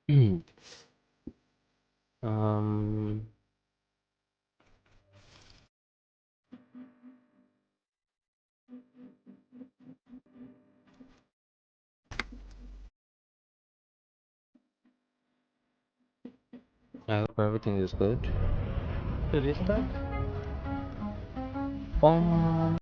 um, I hope everything is good. To restart? Um,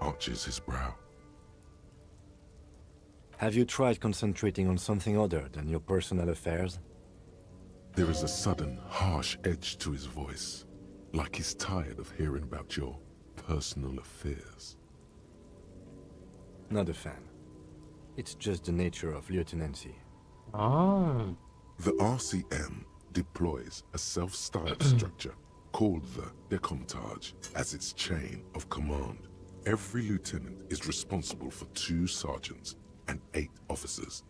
arches his brow. Have you tried concentrating on something other than your personal affairs? There is a sudden, harsh edge to his voice, like he's tired of hearing about your personal affairs. Not a fan. It's just the nature of lieutenancy. ah, The RCM deploys a self-styled structure called the Decomptage as its chain of command. Every lieutenant is responsible for 2 sergeants and 8 officers.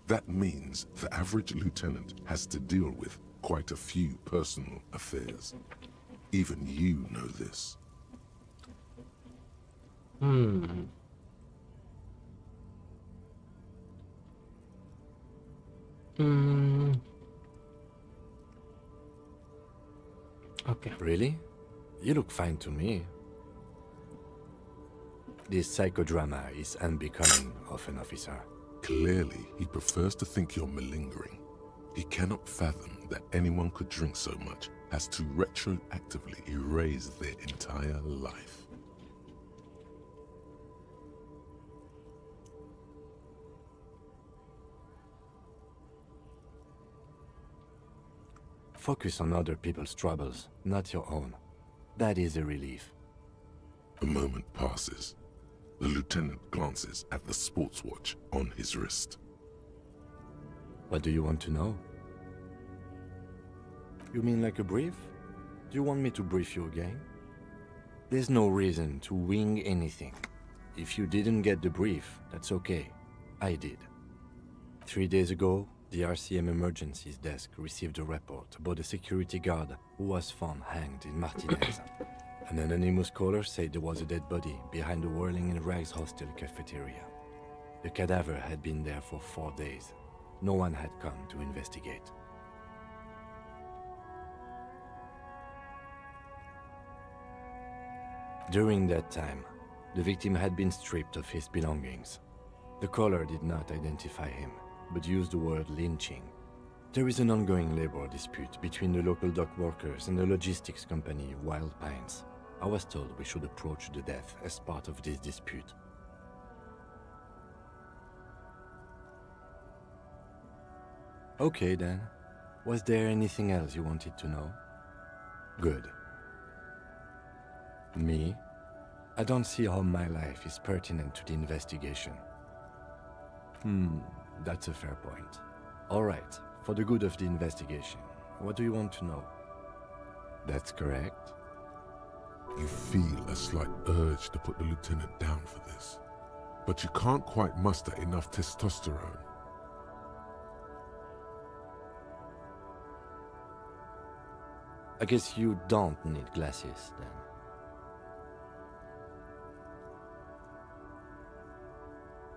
That means the average lieutenant has to deal with quite a few personal affairs. Even you know this. hmm. Hmm. Okay. Really? You look fine to me. This psychodrama is unbecoming of an officer. Clearly, he prefers to think you're malingering. He cannot fathom that anyone could drink so much as to retroactively erase their entire life. Focus on other people's troubles, not your own. That is a relief. A moment passes. The lieutenant glances at the sports watch on his wrist. What do you want to know? You mean like a brief? Do you want me to brief you again? There's no reason to wing anything. If you didn't get the brief, that's okay. I did. 3 days ago, the RCM Emergencies Desk received a report about a security guard who was found hanged in Martinez. An anonymous caller said there was a dead body behind the Whirling in Rags hostel cafeteria. The cadaver had been there for 4 days. No one had come to investigate. During that time, the victim had been stripped of his belongings. The caller did not identify him, but used the word lynching. There is an ongoing labor dispute between the local dock workers and the logistics company Wild Pines. I was told we should approach the death as part of this dispute. Okay then. Was there anything else you wanted to know? Good. Me? I don't see how my life is pertinent to the investigation. That's a fair point. Alright, for the good of the investigation, what do you want to know? That's correct. You feel a slight urge to put the lieutenant down for this, but you can't quite muster enough testosterone. I guess you don't need glasses, then.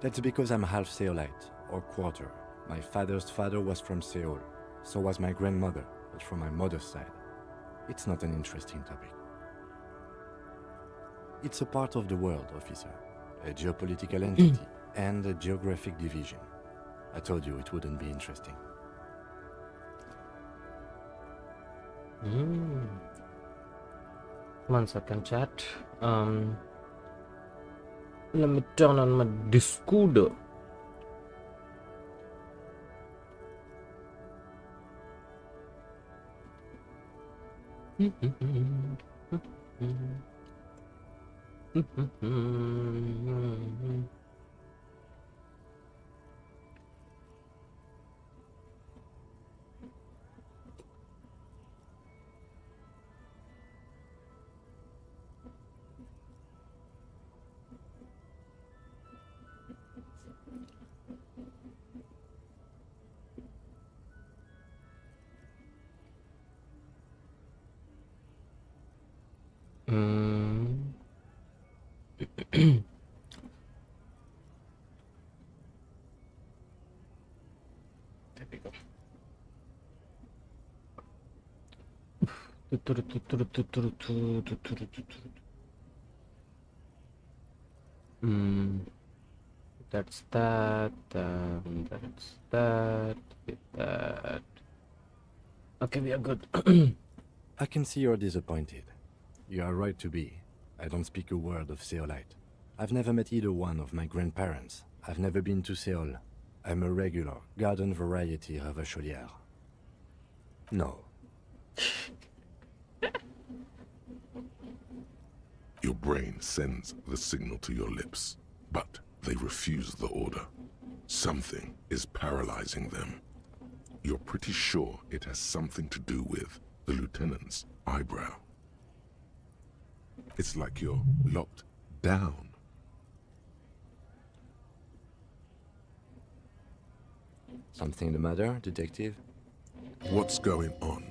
That's because I'm half Seolite, or quarter. My father's father was from Seoul, so was my grandmother, but from my mother's side. It's not an interesting topic. It's a part of the world, officer. A geopolitical entity and a geographic division. I told you it wouldn't be interesting. One second, chat. Let me turn on my Discord. There we go. That's that, that's that, with that. Okay, we are good. I can see you're disappointed. You are right to be. I don't speak a word of Seolite. I've never met either one of my grandparents. I've never been to Seoul. I'm a regular, garden variety Ravacholière. No. Your brain sends the signal to your lips, but they refuse the order. Something is paralyzing them. You're pretty sure it has something to do with the lieutenant's eyebrow. It's like you're locked down. Something the matter, detective? What's going on?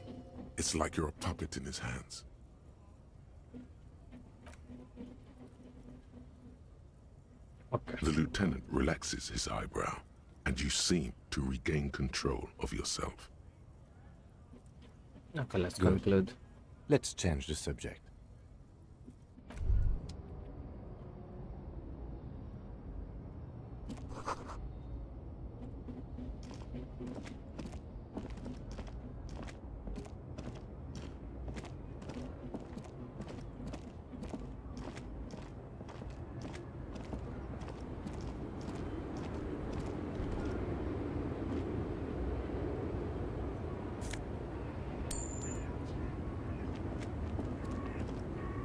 It's like you're a puppet in his hands. Okay. The lieutenant relaxes his eyebrow, and you seem to regain control of yourself. Okay, let's Good. conclude. Let's change the subject.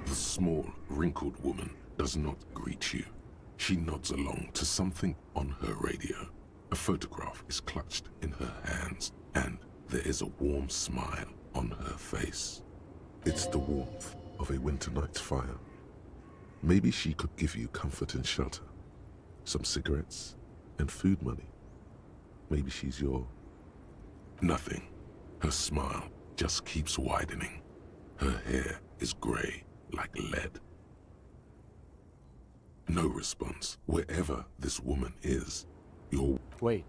The small, wrinkled woman does not greet you. She nods along to something on her radio. A photograph is clutched in her hands, and there is a warm smile on her face. It's the warmth of a winter night's fire. Maybe she could give you comfort and shelter, some cigarettes and food money. Maybe she's your... Nothing. Her smile just keeps widening. Her hair is gray like lead. No response. Wherever this woman is, you're... Wait.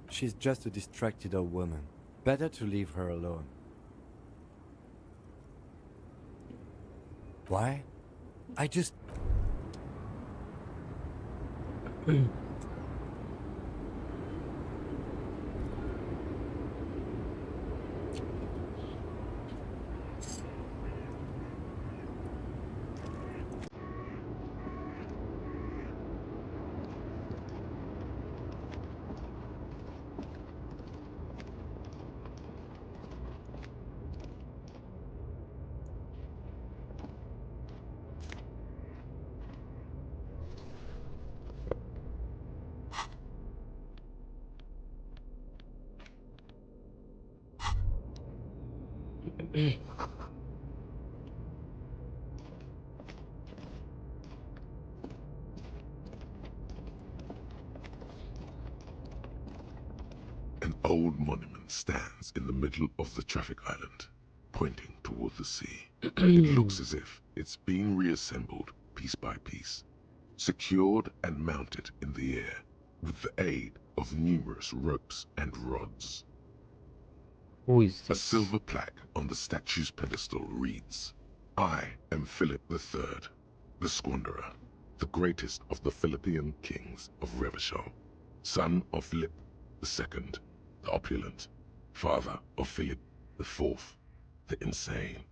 She's just a distracted old woman. Better to leave her alone. Why? I just... An old monument stands in the middle of the traffic island, pointing toward the sea. It looks as if it's being reassembled piece by piece, secured and mounted in the air with the aid of numerous ropes and rods. Who is A this? silver plaque on the statue's pedestal reads, "I am Philip III, the Squanderer, the greatest of the Philippian kings of Revachol, son of Philip II, the opulent, father of Philip IV, the insane."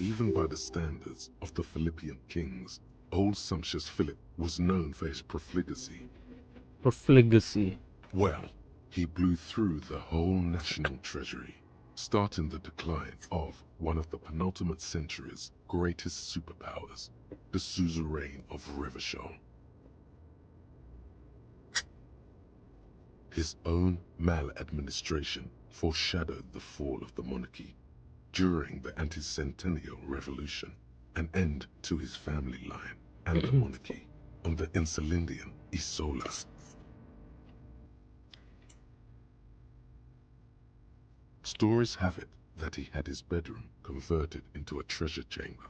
Even by the standards of the Philippian kings, old sumptuous Philip was known for his profligacy. Profligacy. Well, he blew through the whole national treasury, starting the decline of one of the penultimate century's greatest superpowers, the suzerain of Revachol. His own maladministration foreshadowed the fall of the monarchy during the anti-centennial revolution, an end to his family line and the monarchy on the Insulindian Isola. Stories have it that he had his bedroom converted into a treasure chamber,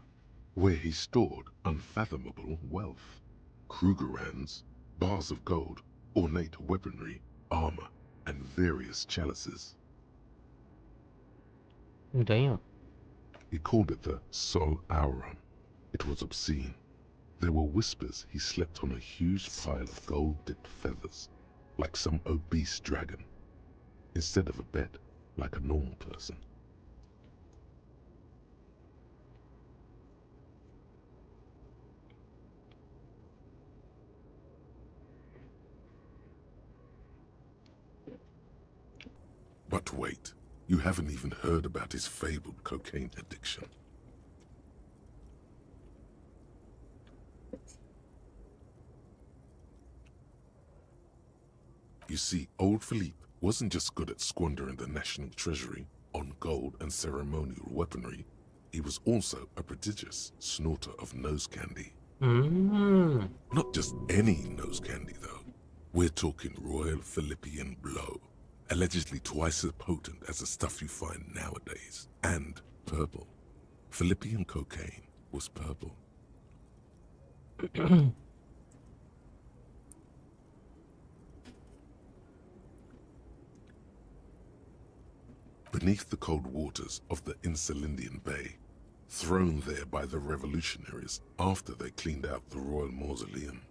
where he stored unfathomable wealth, Krugerrands, bars of gold, ornate weaponry, armor, and various chalices. Damn. He called it the Sol Auron. It was obscene. There were whispers he slept on a huge pile of gold-dipped feathers, like some obese dragon, instead of a bed, like a normal person. But wait, you haven't even heard about his fabled cocaine addiction. You see, old Philippe wasn't just good at squandering the national treasury on gold and ceremonial weaponry, he was also a prodigious snorter of nose candy. Not just any nose candy, though. We're talking Royal Philippian Blow, allegedly twice as potent as the stuff you find nowadays, and purple. Philippian cocaine was purple. Beneath the cold waters of the Insulindian Bay, thrown there by the revolutionaries after they cleaned out the royal mausoleum.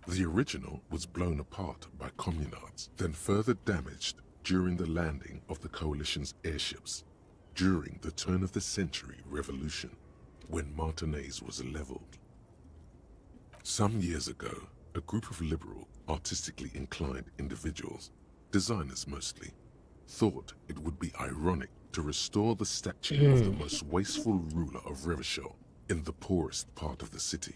The original was blown apart by communards, then further damaged during the landing of the coalition's airships during the turn-of-the-century revolution, when Martinez was leveled. Some years ago, a group of liberal, artistically inclined individuals, designers mostly, thought it would be ironic to restore the statue of the most wasteful ruler of Revachol in the poorest part of the city.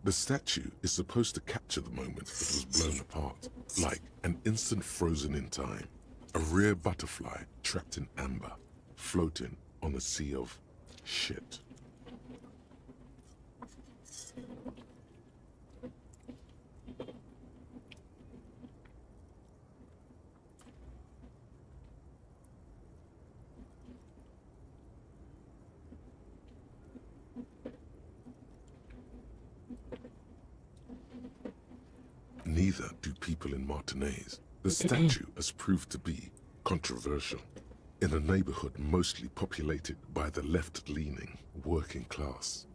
The statue is supposed to capture the moment it was blown apart, like an instant frozen in time, a rare butterfly trapped in amber, floating on a sea of shit. Neither do people in Martinez. The statue has proved to be controversial. in a neighborhood mostly populated by the left-leaning working class.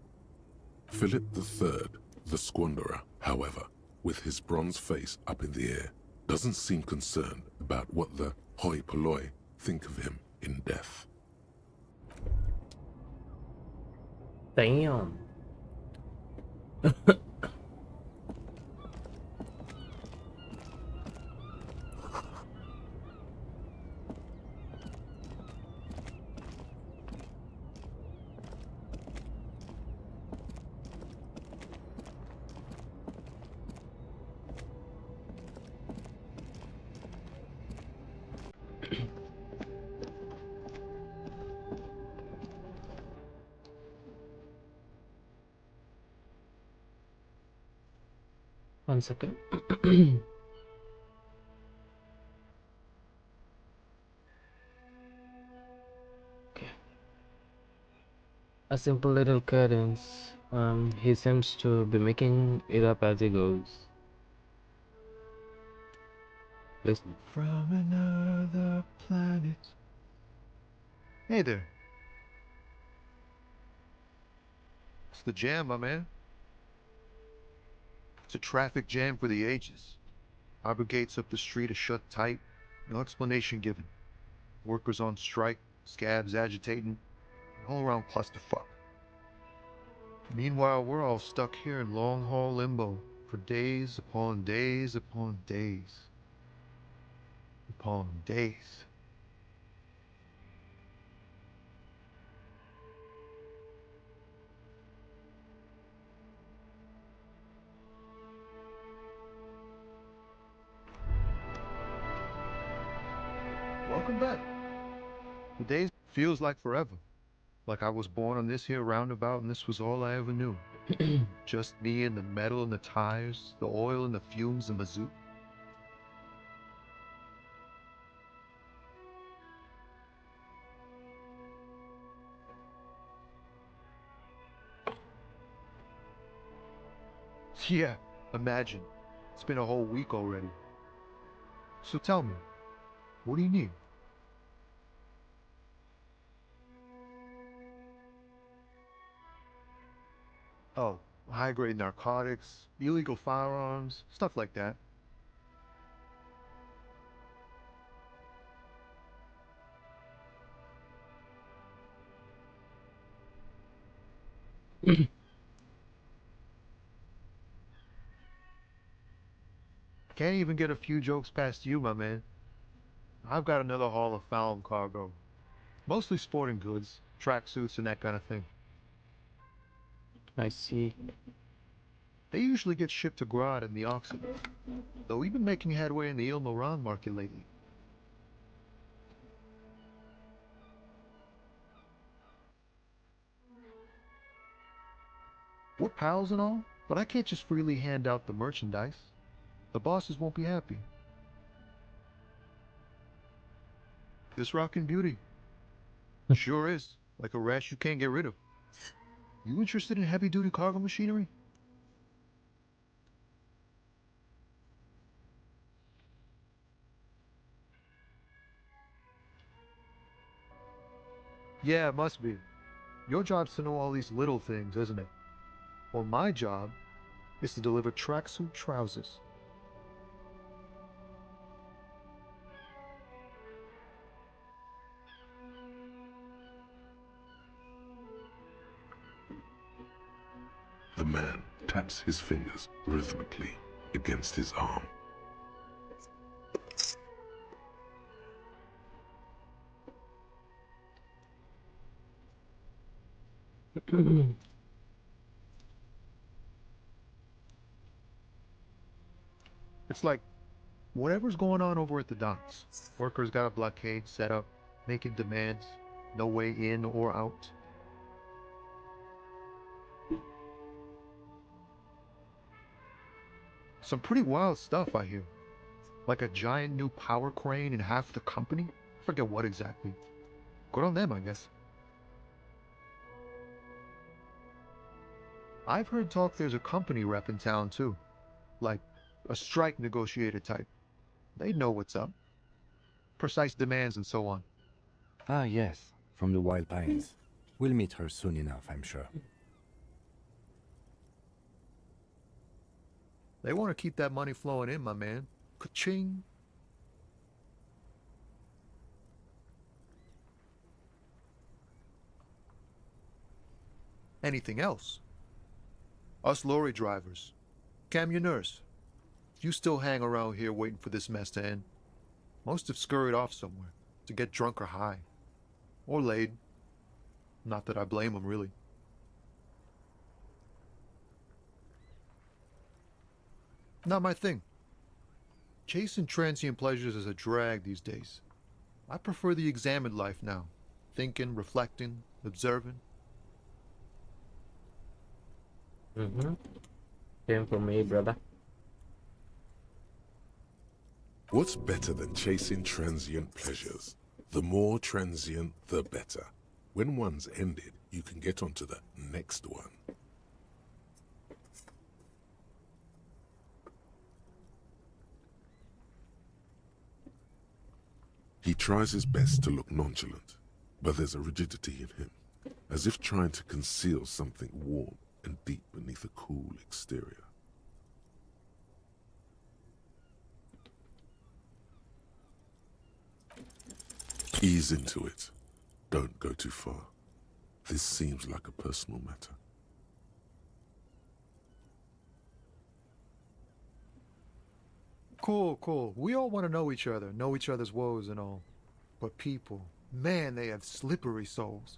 Philip III, the squanderer, however, with his bronze face up in the air, doesn't seem concerned about what the hoi polloi think of him in death. Damn. One second. Okay. A simple little cadence. He seems to be making it up as he goes. Listen. From another planet. Hey there. It's the jam, my man. It's a traffic jam for the ages. Harbor gates up the street are shut tight. No explanation given. Workers on strike, scabs agitating, an all-around clusterfuck. Meanwhile, we're all stuck here in long-haul limbo for days upon days upon days. Upon days. Welcome back. The days feels like forever. Like I was born on this here roundabout and this was all I ever knew. Just me and the metal and the tires, the oil and the fumes and mazout. Yeah, imagine. It's been a whole week already. So tell me, what do you need? Oh, high-grade narcotics, illegal firearms, stuff like that. Can't even get a few jokes past you, my man. I've got another haul of found cargo. Mostly sporting goods, tracksuits and that kind of thing. I see. They usually get shipped to Grad in the Oxen, though we've been making headway in the Il Moran market lately. We're pals and all, but I can't just freely hand out the merchandise. The bosses won't be happy. This rockin' beauty. Sure is, like a rash you can't get rid of. You interested in heavy-duty cargo machinery? Yeah, it must be. Your job's to know all these little things, isn't it? Well, my job is to deliver tracksuit trousers. The man taps his fingers rhythmically against his arm. It's like whatever's going on over at the docks. Workers got a blockade set up, making demands, no way in or out. Some pretty wild stuff, I hear. Like a giant new power crane in half the company? Forget what exactly. Good on them, I guess. I've heard talk there's a company rep in town too. Like a strike negotiator type. They know what's up. Precise demands and so on. Ah, yes, from the Wild Pines. We'll meet her soon enough, I'm sure. They want to keep that money flowing in, my man. Ka-ching. Anything else? Us lorry drivers. Camionneurs. You still hang around here waiting for this mess to end. Most have scurried off somewhere to get drunk or high. Or laid. Not that I blame them, really. Not my thing. Chasing transient pleasures is a drag these days. I prefer the examined life now. Thinking, reflecting, observing. Mm-hmm. Same for me, brother. What's better than chasing transient pleasures? The more transient, the better. When one's ended, you can get onto the next one. He tries his best to look nonchalant, but there's a rigidity in him, as if trying to conceal something warm and deep beneath a cool exterior. Ease into it. Don't go too far. This seems like a personal matter. Cool, cool. We all want to know each other, know each other's woes and all. But people, man, they have slippery souls.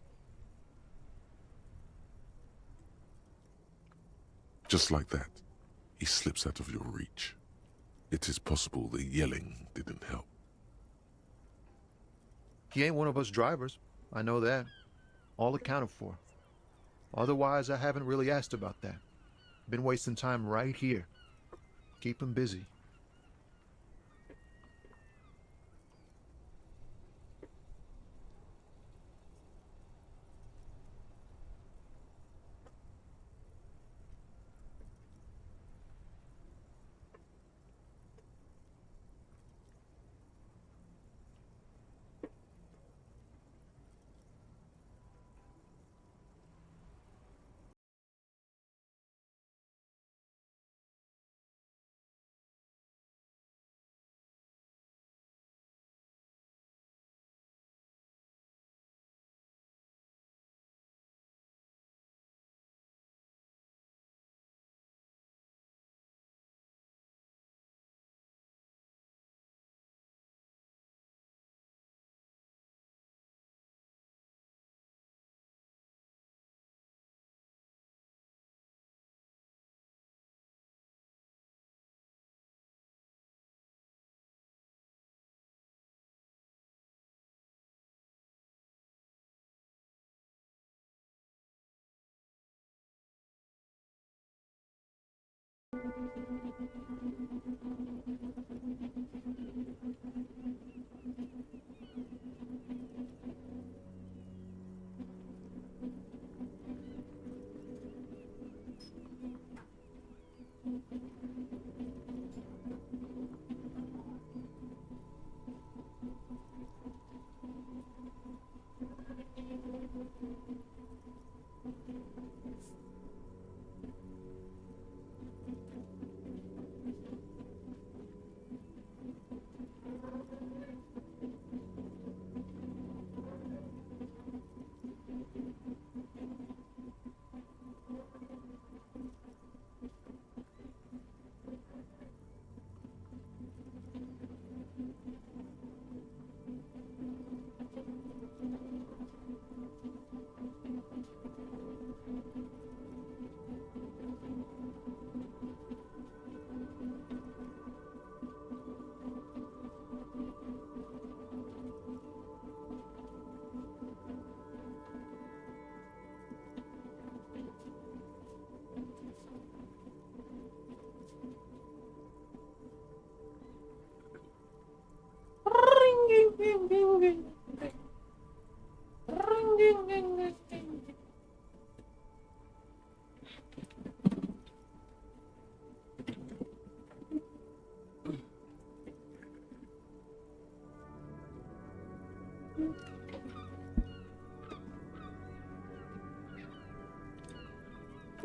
Just like that, he slips out of your reach. It is possible the yelling didn't help. He ain't one of us drivers. I know that. All accounted for. Otherwise, I haven't really asked about that. Been wasting time right here. Keep him busy.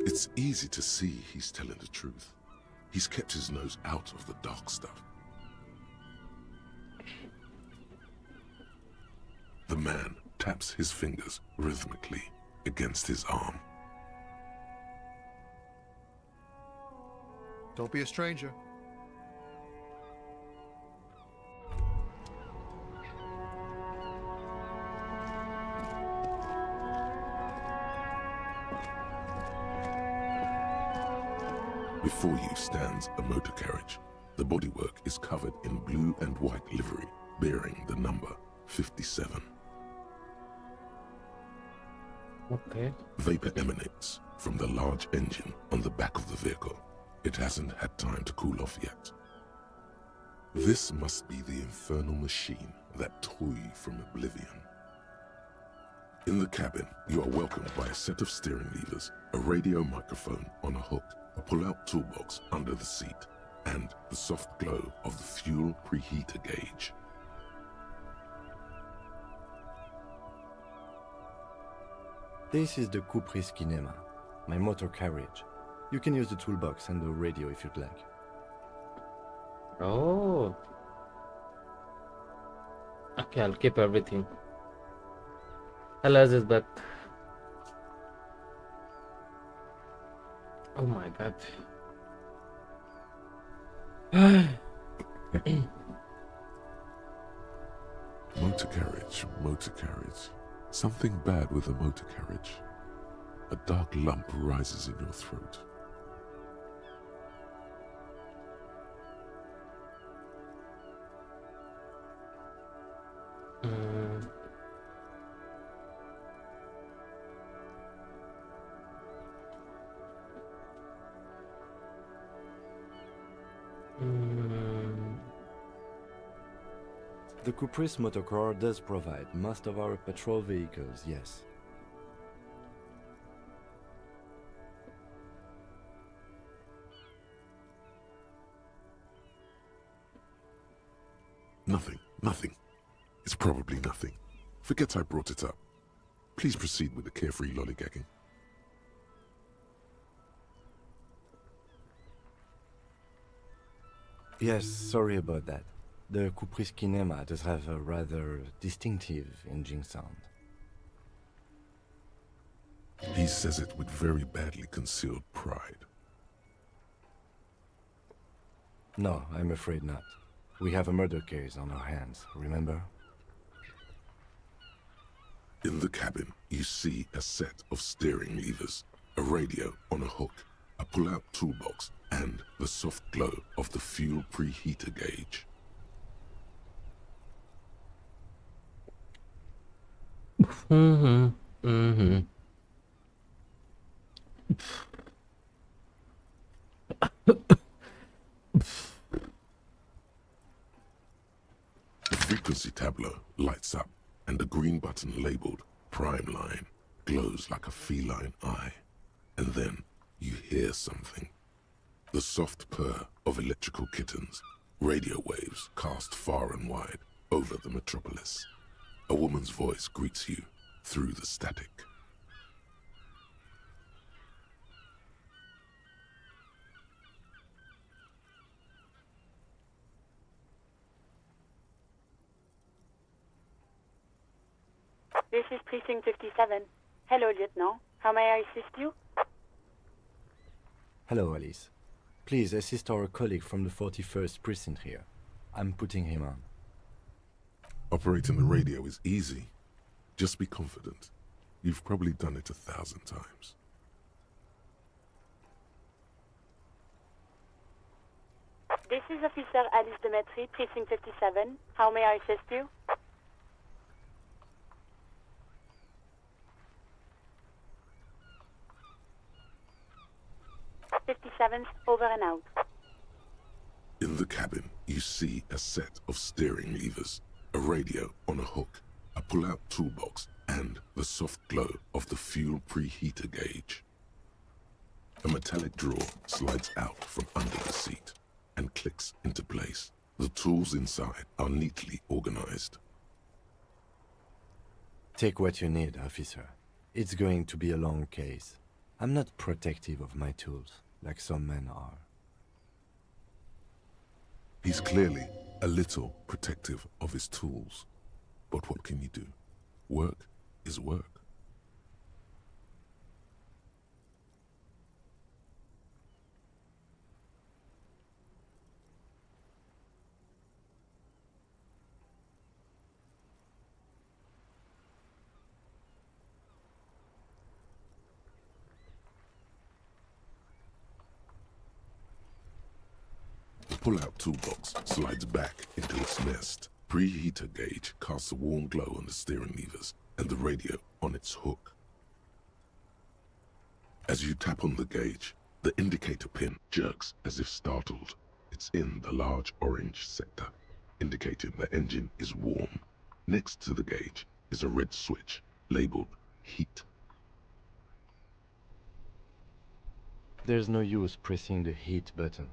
It's easy to see he's telling the truth. He's kept his nose out of the dark stuff. The man taps his fingers rhythmically against his arm. Don't be a stranger. Before you stands a motor carriage. The bodywork is covered in blue and white livery, bearing the number 57. Okay. Vapor emanates from the large engine on the back of the vehicle. It hasn't had time to cool off yet. This must be the infernal machine that tore you from oblivion. In the cabin, you are welcomed by a set of steering levers, a radio microphone on a hook, a pull-out toolbox under the seat, and the soft glow of the fuel preheater gauge. This is the Caprice Kinema, my motor carriage. You can use the toolbox and the radio if you'd like. Oh. Okay, I'll keep everything. Alas is back. Oh my god. Motor carriage, motor carriage. Something bad with a motor carriage. A dark lump rises in your throat. The Caprice motorcar does provide most of our patrol vehicles, yes. Nothing. It's probably nothing. Forget I brought it up. Please proceed with the carefree lollygagging. Yes, sorry about that. The Caprice Kinema does have a rather distinctive engine sound. He says it with very badly concealed pride. No, I'm afraid not. We have a murder case on our hands, remember? In the cabin, you see a set of steering levers, a radio on a hook, a pull-out toolbox, and the soft glow of the fuel preheater gauge. The frequency tableau lights up, and the green button labeled Prime Line glows like a feline eye. And then you hear something. The soft purr of electrical kittens, radio waves cast far and wide over the metropolis. A woman's voice greets you through the static. This is Precinct 57. Hello, Lieutenant. How may I assist you? Hello, Alice. Please assist our colleague from the 41st Precinct here. I'm putting him on. Operating the radio is easy. Just be confident. You've probably done it 1,000 times. This is Officer Alice Demetri, Precinct 57. How may I assist you? 57th, over and out. In the cabin, you see a set of steering levers, a radio on a hook, a pull-out toolbox, and the soft glow of the fuel preheater gauge. A metallic drawer slides out from under the seat and clicks into place. The tools inside are neatly organized. Take what you need, officer. It's going to be a long case. I'm not protective of my tools, like some men are. He's clearly a little protective of his tools. But what can you do? Work is work. The pull-out toolbox slides back into its nest. Preheater gauge casts a warm glow on the steering levers and the radio on its hook. As you tap on the gauge, the indicator pin jerks as if startled. It's in the large orange sector, indicating the engine is warm. Next to the gauge is a red switch labeled heat. There's no use pressing the heat button.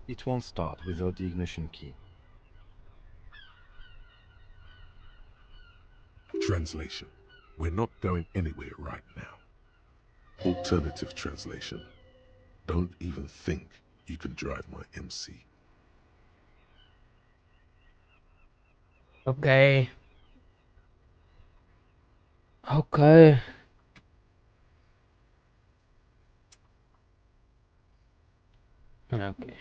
It won't start without the ignition key. Translation: we're not going anywhere right now. Alternative translation: don't even think you can drive my MC. Okay. Okay. Okay.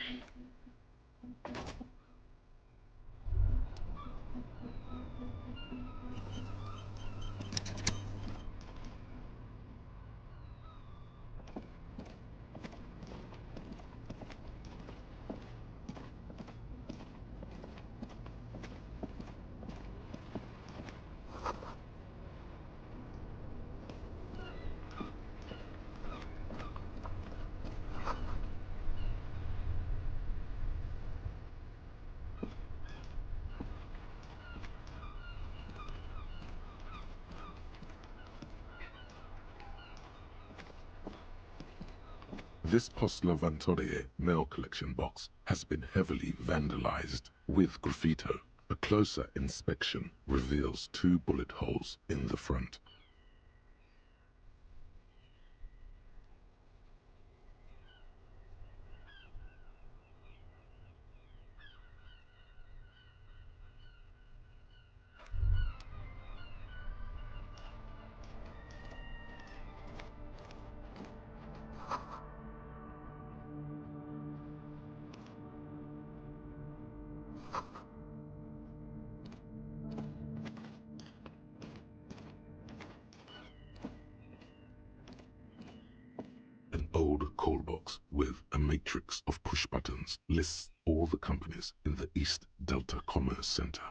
This Postler Vantorie mail collection box has been heavily vandalized with graffito. A closer inspection reveals 2 bullet holes in the front. An old call box with a matrix of push buttons lists all the companies in the East Delta Commerce Center.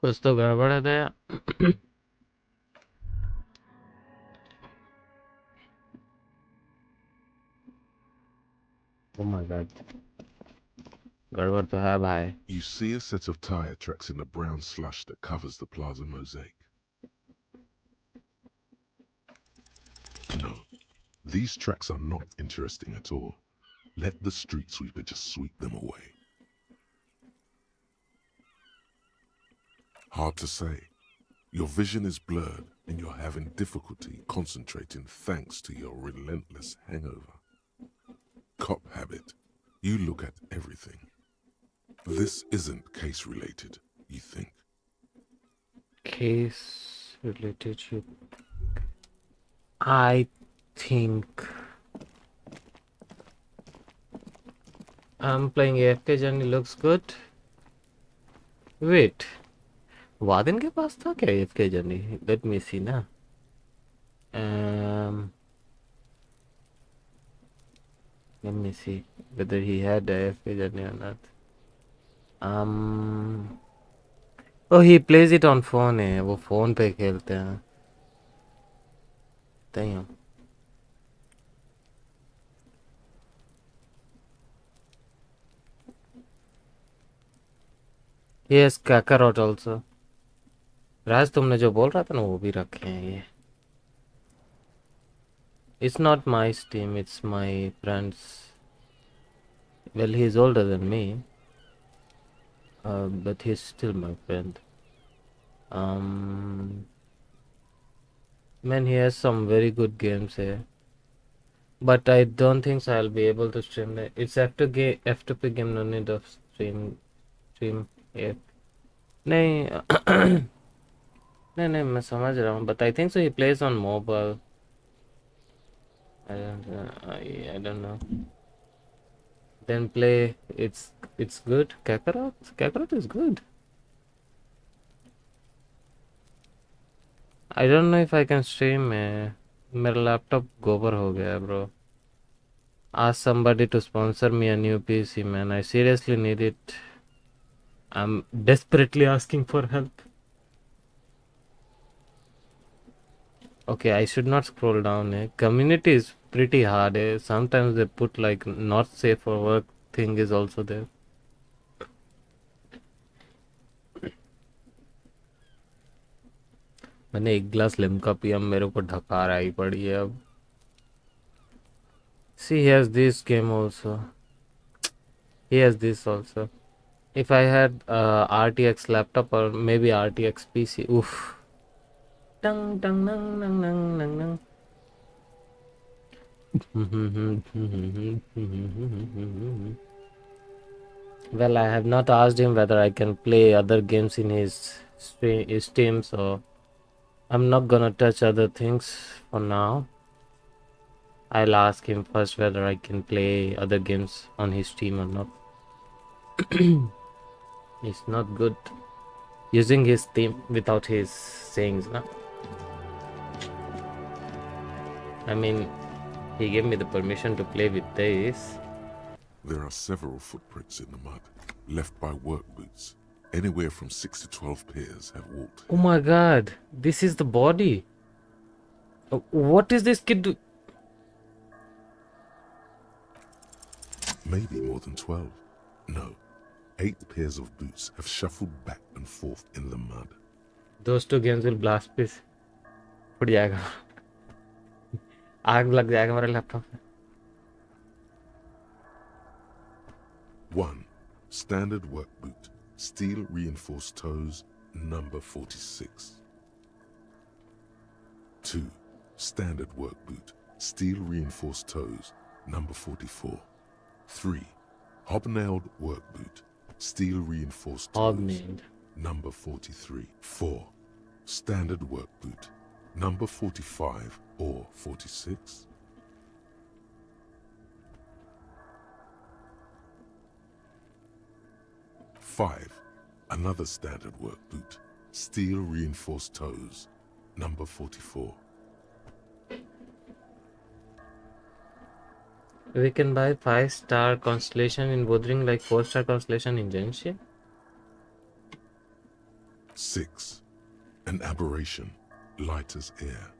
कुछ तो गड़बड़ है दया. Oh my god. गड़बड़ तो है भाई. You see a set of tire tracks in the brown slush that covers the plaza mosaic. No, these tracks are not interesting at all. Let the street sweeper just sweep them away. Hard to say. Your vision is blurred and you're having difficulty concentrating thanks to your relentless hangover. Cop habit. You look at everything. This isn't case related, you think. Case related. I think I'm playing AFK journey looks good. Wait. वादिन के पास था क्या AFK journey? Let me see ना. Let me see whether he had AFK journey or not. Oh, he plays it on phone है. वो phone पे खेलते हैं. Damn. Yes, Kakarot also. राज तुमने जो बोल रहा था ना वो भी रखे हैं ये. It's not my Steam, it's my friend's. Well, he's older than me. But he's still my friend. Man, he has some very good games here. But I don't think so I'll be able to stream that. It's F2P game, no need of stream here. नहीं नहीं मैं समझ रहा हूँ, but I think so he plays on mobile. I don't know. Then play. It's good. Kakarot is good. I don't know if I can stream. मेरा laptop गोबर हो गया है, bro. Ask somebody to sponsor me a new PC, man. I seriously need it. I'm desperately asking for help. Okay, I should not scroll down. Community is pretty hard. Sometimes they put like not safe for work thing is also there. मैंने एक glass Limca पिया, मेरे को ढकार आई पड़ी है अब. See, he has this game also. He has this also. If I had RTX laptop or maybe RTX PC, oof. Dang dang dang dang dang dang dang. Well, I have not asked him whether I can play other games in his Steam, so I'm not gonna touch other things for now. I'll ask him first whether I can play other games on his Steam or not. It's not good using his Steam without his sayings, no? I mean, he gave me the permission to play with this. There are several footprints in the mud, left by work boots. Anywhere from 6 to 12 pairs have walked. Oh my god, this is the body. What is this kid do? Maybe more than 12. No, 8 pairs of boots have shuffled back and forth in the mud. Those two games will blast this. फट जाएगा. आग लग जाएगा मेरे laptop में. 1. Standard work boot, steel reinforced toes, number 46. 2. Standard work boot, steel reinforced toes, number 44. 3. Hobnailed work boot, steel reinforced toes, Hobnailed. number 43. 4. Standard work boot, number 45 or 46. 5. Another standard work boot, steel reinforced toes, number 44. We can buy 5-star constellation in Bodring like 4-star constellation in Genshin. 6. An aberration, light as air,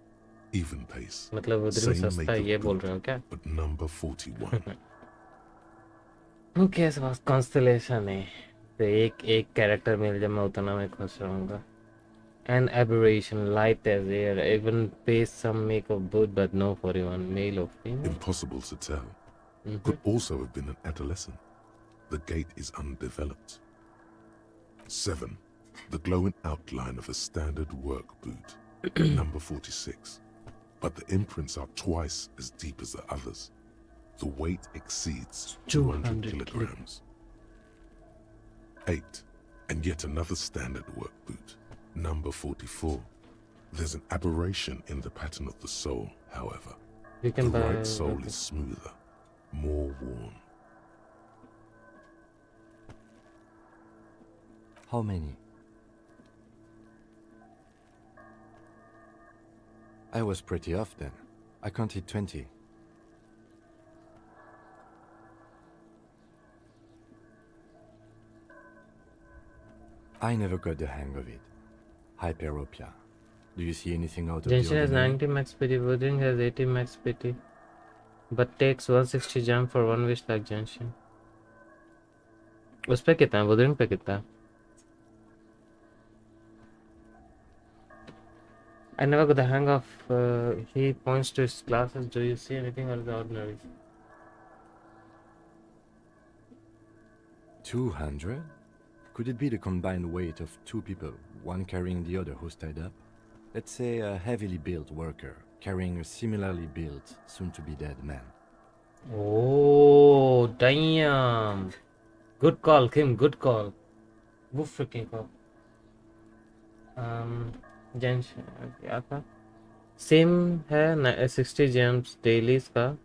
even pace. मतलब Bodring Same सस्ता है make ये of बोल boot, रहे हो क्या? but number 41. Who cares about constellation है? तो एक कैरेक्टर मिल जाए मैं उतना मैं खुश रहूँगा. An aberration, light as air, even pace some make of boot, but no for even male or female. Impossible to tell. Could also have been an adolescent. The gait is undeveloped. 7. The glowing outline of a standard work boot, number 46. But the imprints are twice as deep as the others. The weight exceeds 200 kilograms. 8. And yet another standard work boot, number 44. There's an aberration in the pattern of the sole, however. You can The buy right sole is smoother, more worn. How many? I was pretty off then. I counted 20. I never got the hang of it. Hyperopia. Do you see anything out of the Genshin has ordinary? 90 max PT, Bodring has 80 max PT, but takes 160 jump for one wish like Genshin. उस पे कितना है? Bodring पे कितना है? I never got the hang of. He points to his classes. Do you see anything out of the ordinary? 200? Could it be the combined weight of two people, one carrying the other who's tied up? Let's say a heavily built worker carrying a similarly built, soon-to-be-dead man. Oh, damn. Good call, Kim. Good call. वो freaking call. Gents क्या था? Same है 60 gems daily का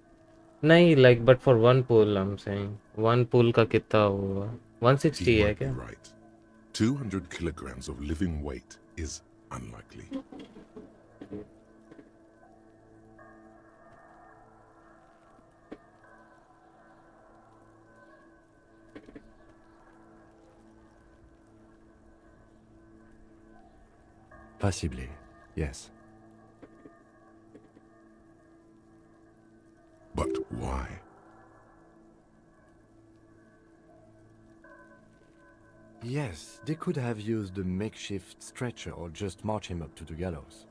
नहीं like but for one pool I'm saying one pool का कितना हुआ 160 He है might be क्या? right. 200 kilograms of living weight is unlikely. Possibly, yes. But why? Yes, they could have used a makeshift stretcher or just march him up to the gallows.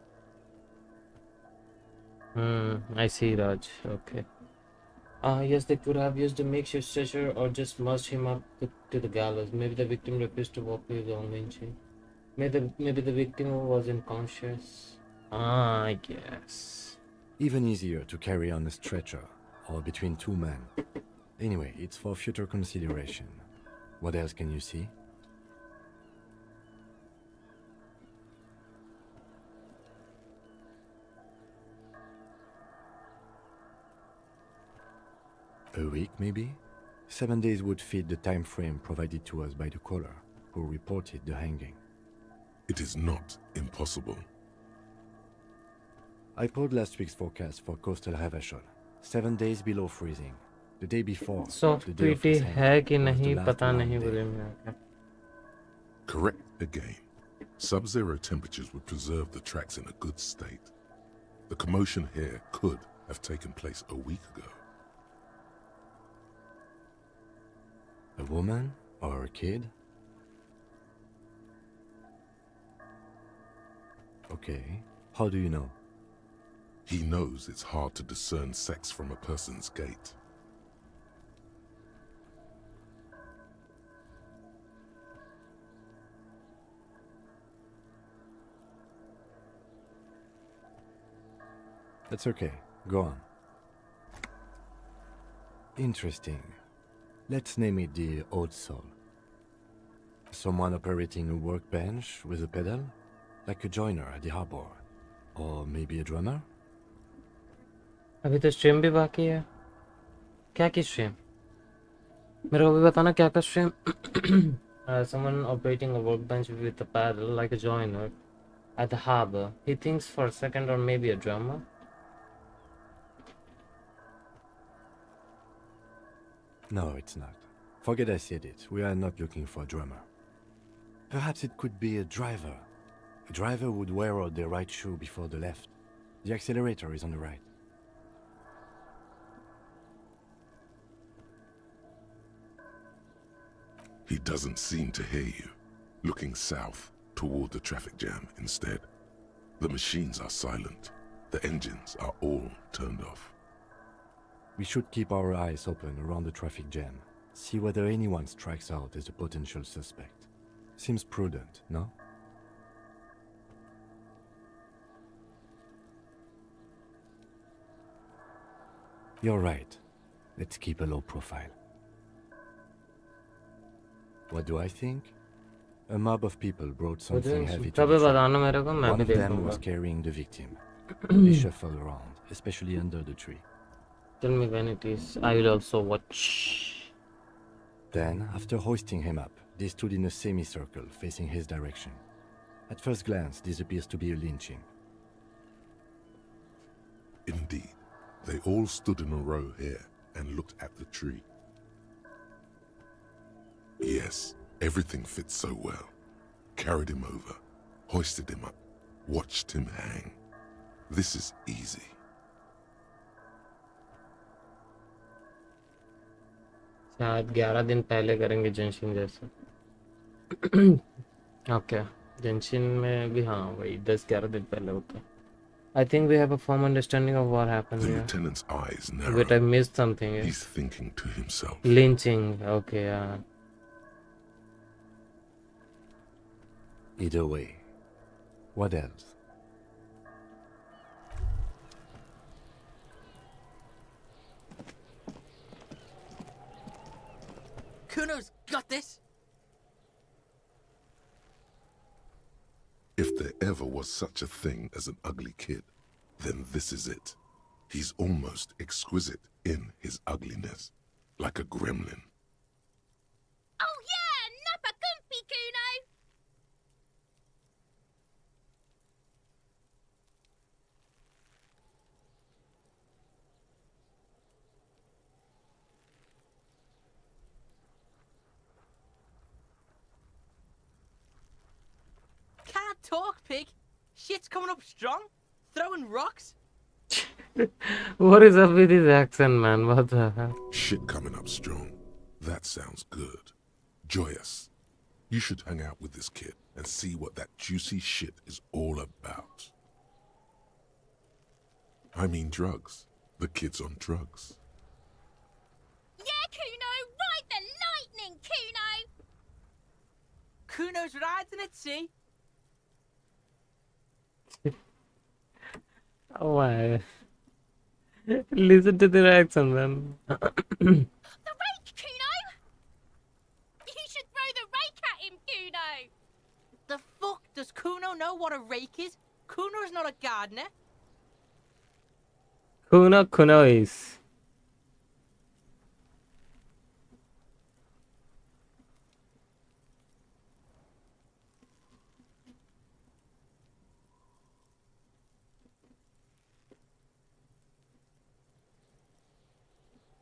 I see, Raj. Okay. Yes, they could have used a makeshift stretcher or just marched him up to the gallows. Maybe the victim refused to walk with his own lynching. Maybe the victim was unconscious. I guess. Even easier to carry on a stretcher or between two men. Anyway, it's for future consideration. What else can you see? A week, maybe? 7 days would fit the time frame provided to us by the caller, who reported the hanging. It is not impossible. I pulled last week's forecast for coastal Havashol. 7 days below freezing. The day before, Soft the day of PT his है hanging, कि was the नहीं last पता warm नहीं day. बुरे में आके. Correct again. Sub-zero temperatures would preserve the tracks in a good state. The commotion here could have taken place a week ago. A woman or a kid? Okay, how do you know? He knows it's hard to discern sex from a person's gait. That's okay, go on. Interesting. Let's name it the Old Soul. Someone operating a workbench with a pedal? Like a joiner at the harbor. Or maybe a drummer? अभी तो stream भी बाकी है. क्या की stream? मेरे को भी बताना क्या का stream? Someone operating a workbench with a paddle like a joiner at the harbor. He thinks for a second, or maybe a drummer. No, it's not. Forget I said it. We are not looking for a drummer. Perhaps it could be a driver. A driver would wear out the right shoe before the left. The accelerator is on the right. He doesn't seem to hear you, looking south toward the traffic jam instead. The machines are silent. The engines are all turned off. We should keep our eyes open around the traffic jam. See whether anyone strikes out as a potential suspect. Seems prudent, no? You're right. Let's keep a low profile. What do I think? A mob of people brought something heavy to कभी the बताना train. मेरे को मैं One भी of देख them लूँगा. was carrying the victim. They shuffled around, especially under the tree. Tell me when it is. I will also watch. Then, after hoisting him up, they stood in a semicircle facing his direction. At first glance, this appears to be a lynching. Indeed, they all stood in a row here and looked at the tree. Yes, everything fits so well. Carried him over, hoisted him up, watched him hang. This is easy. शायद 11 दिन पहले करेंगे junction जैसा. Okay junction में भी हाँ वही 10-11 दिन पहले होता है. I think we have a firm understanding of what happened The here. lieutenant's eyes narrow. But I missed something. He's thinking to himself. Lynching. Okay, yeah. Either way. What else? this. If there ever was such a thing as an ugly kid, then this is it. He's almost exquisite in his ugliness, like a gremlin. Oh yeah, Nappa Gumpy, Kuno! Can't talk, pig. Shit's coming up strong. Throwing rocks. What is up with his accent, man? What the hell? Shit coming up strong. That sounds good. Joyous. You should hang out with this kid and see what that juicy shit is all about. I mean drugs. The kid's on drugs. Yeah, Kuno! Ride the lightning, Kuno! Kuno's riding at sea. Oh my. Listen to the accent, man. The rake, Kuno! You should throw the rake at him, Kuno! The fuck does Kuno know what a rake is? Kuno's not a gardener. Kuno is.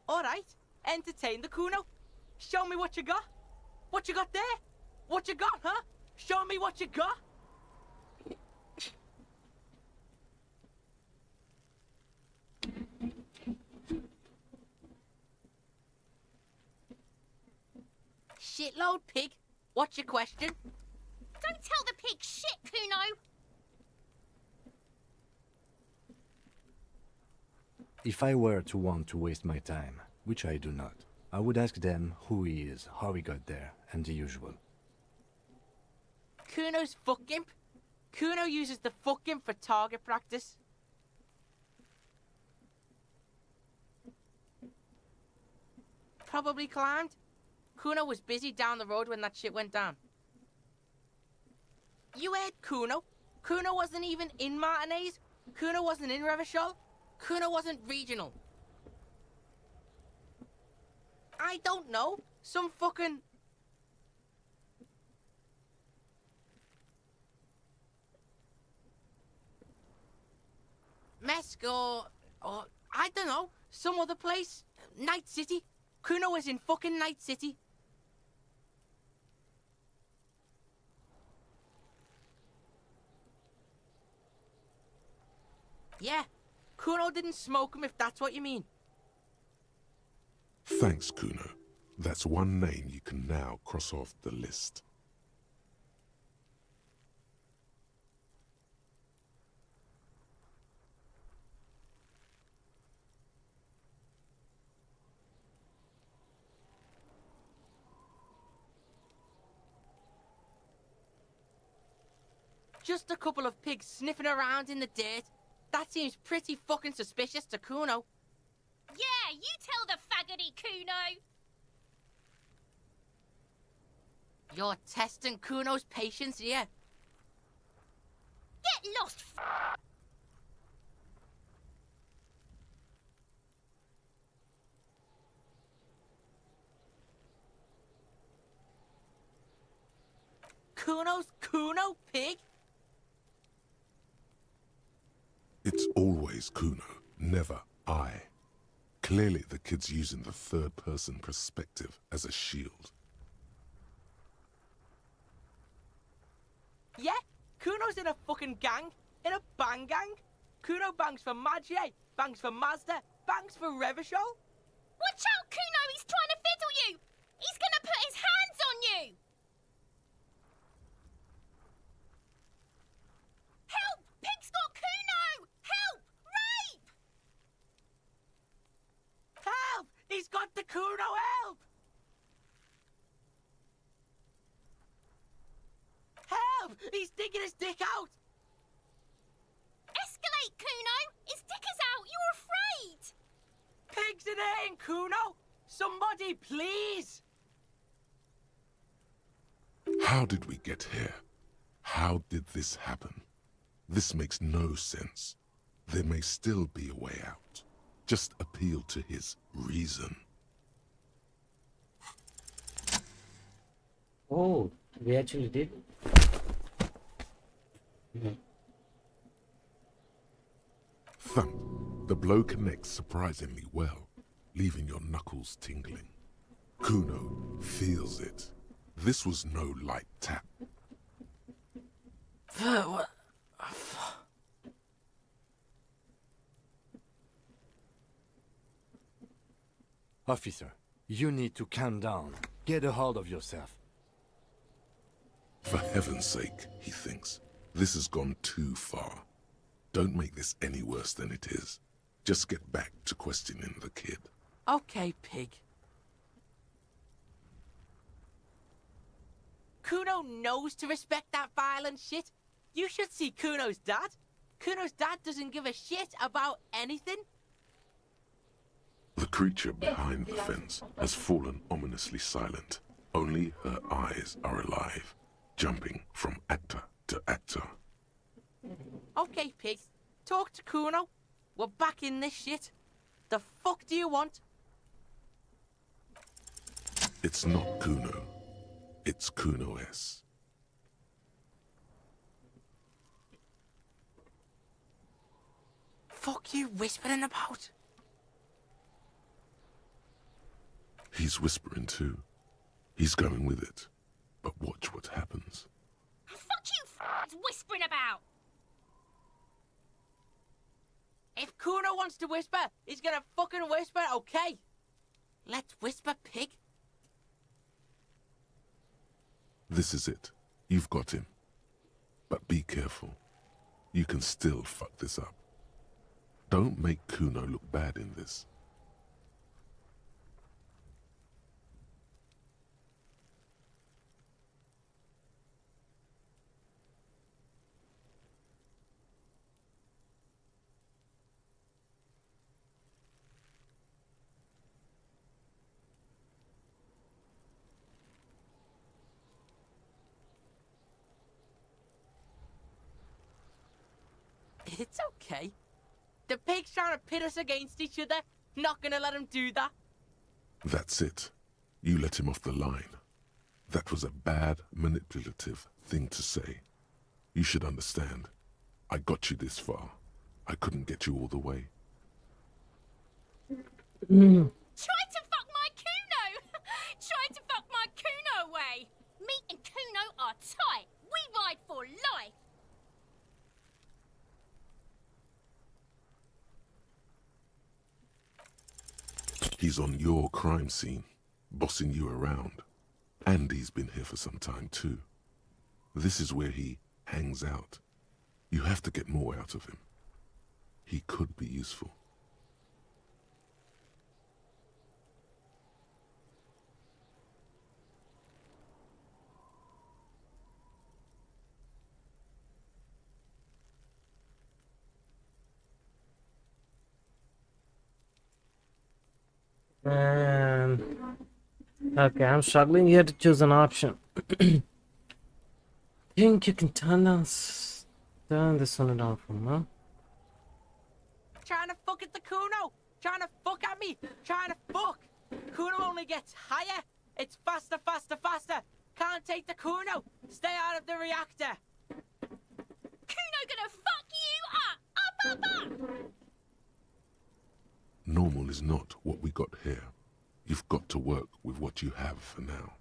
Alright, entertain the Kuno. Show me what you got. What you got there? What you got, huh? Show me what you got. Shitload, pig. What's your question? Don't tell the pig shit, Kuno! If I were to want to waste my time, which I do not, I would ask them who he is, how he got there, and the usual. Kuno's fuck imp. Kuno uses the fuck imp for target practice. Probably climbed. Kuno was busy down the road when that shit went down. You heard Kuno. Kuno wasn't even in Martinez. Kuno wasn't in Revachol. Kuno wasn't regional. I don't know. Some fucking... Mesk or I don't know. Some other place. Night City. Kuno was in fucking Night City. Yeah. Kuno didn't smoke him, if that's what you mean. Thanks, Kuno. That's one name you can now cross off the list. Just a couple of pigs sniffing around in the dirt. That seems pretty fucking suspicious to Kuno. Yeah, you tell the faggoty, Kuno! You're testing Kuno's patience here. Get lost, Kuno's Kuno, pig? It's always Kuno, never I. Clearly the kid's using the third-person perspective as a shield. Yeah, Kuno's in a fucking gang. In a bang gang. Kuno bangs for Maggie, bangs for Mazda, bangs for Revachol. Watch out, Kuno! He's trying to fiddle you! He's gonna put his hands on you! Help! Pig's got Kuno! Help! Rape! Help! He's got the Kuno, help! Help! He's digging his dick out! Escalate, Kuno! His dick is out! You're afraid! Pigs in here, Kuno! Somebody, please! How did we get here? How did this happen? This makes no sense. There may still be a way out. Just appeal to his reason. Oh, we actually did. Thump. The blow connects surprisingly well, leaving your knuckles tingling. Kuno feels it. This was no light tap. What? Officer, you need to calm down. Get a hold of yourself. For heaven's sake, he thinks. This has gone too far. Don't make this any worse than it is. Just get back to questioning the kid. Okay, pig. Kuno knows to respect that violent shit. You should see Kuno's dad. Kuno's dad doesn't give a shit about anything. The creature behind the fence has fallen ominously silent. Only her eyes are alive, jumping from actor to actor. Okay, pig. Talk to Kuno. We're back in this shit. The fuck do you want? It's not Kuno. It's Kuno S. Fuck you whispering about? He's whispering too. He's going with it. But watch what happens. Fuck you whispering about. If Kuno wants to whisper, he's gonna fucking whisper, okay? Let's whisper, pig. This is it. You've got him. But be careful. You can still fuck this up. Don't make Kuno look bad in this. It's okay. The pig's trying to pit us against each other. Not gonna let him do that. That's it. You let him off the line. That was a bad, manipulative thing to say. You should understand. I got you this far. I couldn't get you all the way. Try to fuck my Kuno! Try to fuck my Kuno away! Me and Kuno are tight. We ride for life. He's on your crime scene, bossing you around. And he's been here for some time too. This is where he hangs out. You have to get more out of him. He could be useful. Okay, I'm struggling here to choose an option. Think you can turn this one down for now. Trying to fuck at the Kuno. Trying to fuck at me. Trying to fuck. Kuno only gets higher. It's faster, faster, faster. Can't take the Kuno. Stay out of the reactor. Kuno gonna fuck you up! Up! Normal is not what we got here. You've got to work with what you have for now.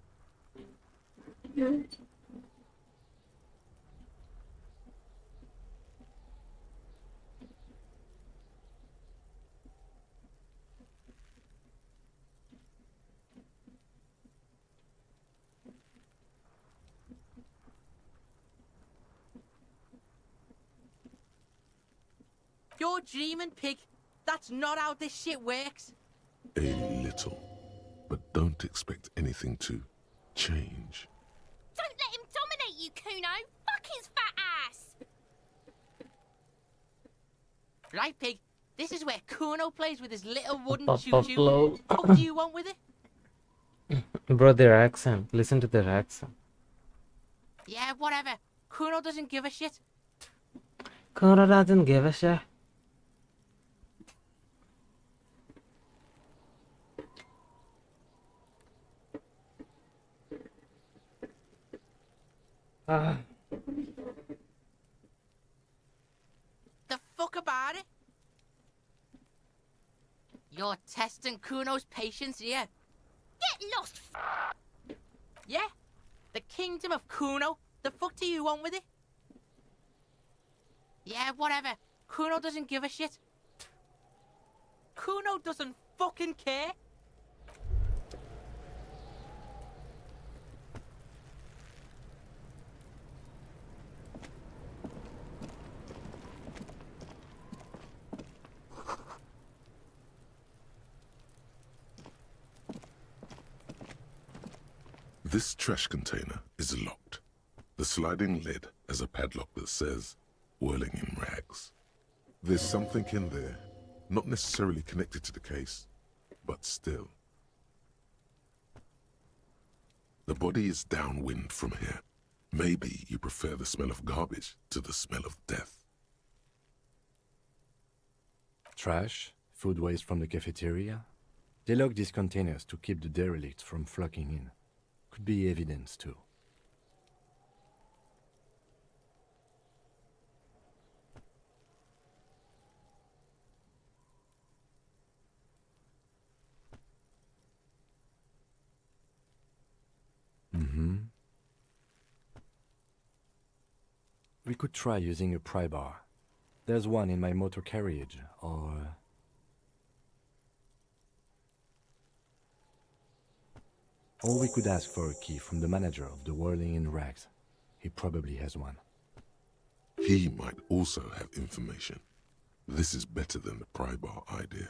You're dreaming, pig. That's not how this shit works. A little. But don't expect anything to change. Don't let him dominate you, Kuno! Fuck his fat ass! Right, pig. This is where Kuno plays with his little wooden Buffalo. choo-choo. What do you want with it? Bro, their accent. Listen to their accent. Yeah, whatever. Kuno doesn't give a shit. Kuno doesn't give a shit. Ah. The fuck about it? You're testing Kuno's patience here. Get lost, Yeah? The kingdom of Kuno? The fuck do you want with it? Yeah, whatever. Kuno doesn't give a shit. Kuno doesn't fucking care. This trash container is locked. The sliding lid has a padlock that says, whirling in rags. There's something in there, not necessarily connected to the case, but still. The body is downwind from here. Maybe you prefer the smell of garbage to the smell of death. Trash, food waste from the cafeteria. They lock these containers to keep the derelicts from flocking in. Could be evidence too. We could try using a pry bar. There's one in my motor carriage, or... Or we could ask for a key from the manager of the Whirling in Rags. He probably has one. He might also have information. This is better than the pry bar idea.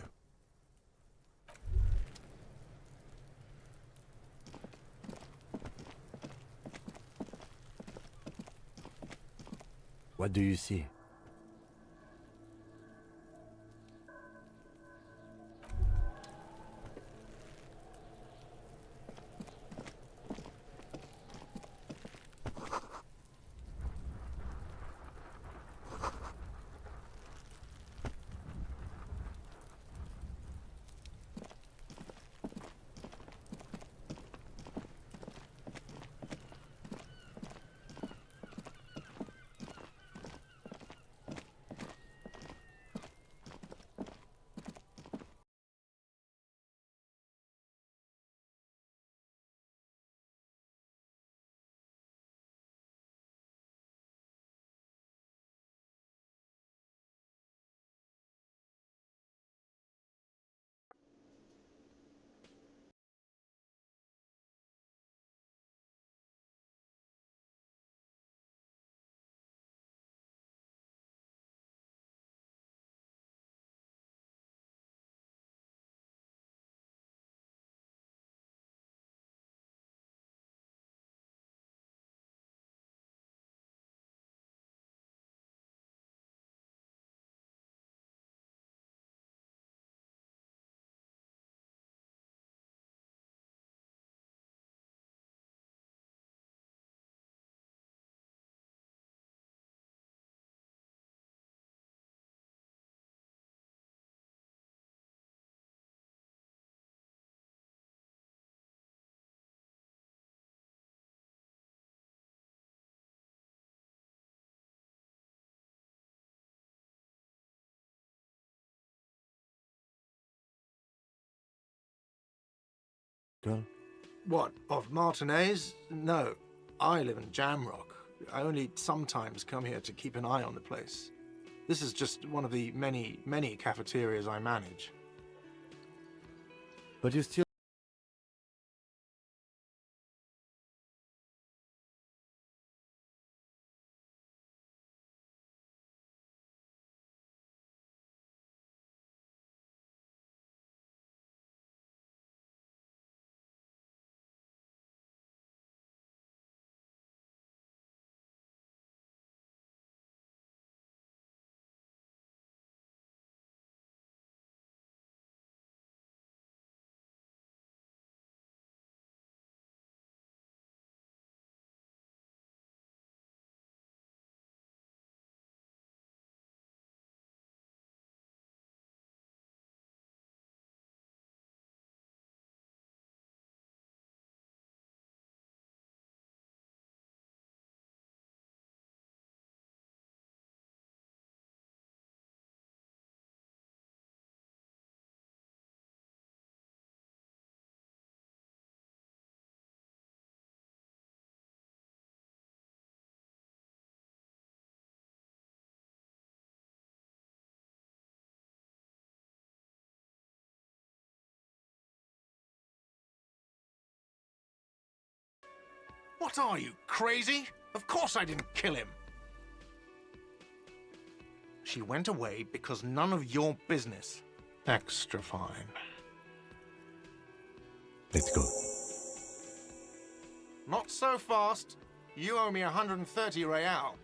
What do you see? Girl? What, of Martinez? No. I live in Jamrock. I only sometimes come here to keep an eye on the place. This is just one of the many, many cafeterias I manage. But you still What are you, crazy? Of course I didn't kill him. She went away because none of your business. Extra fine. Let's go. Not so fast. You owe me 130 real.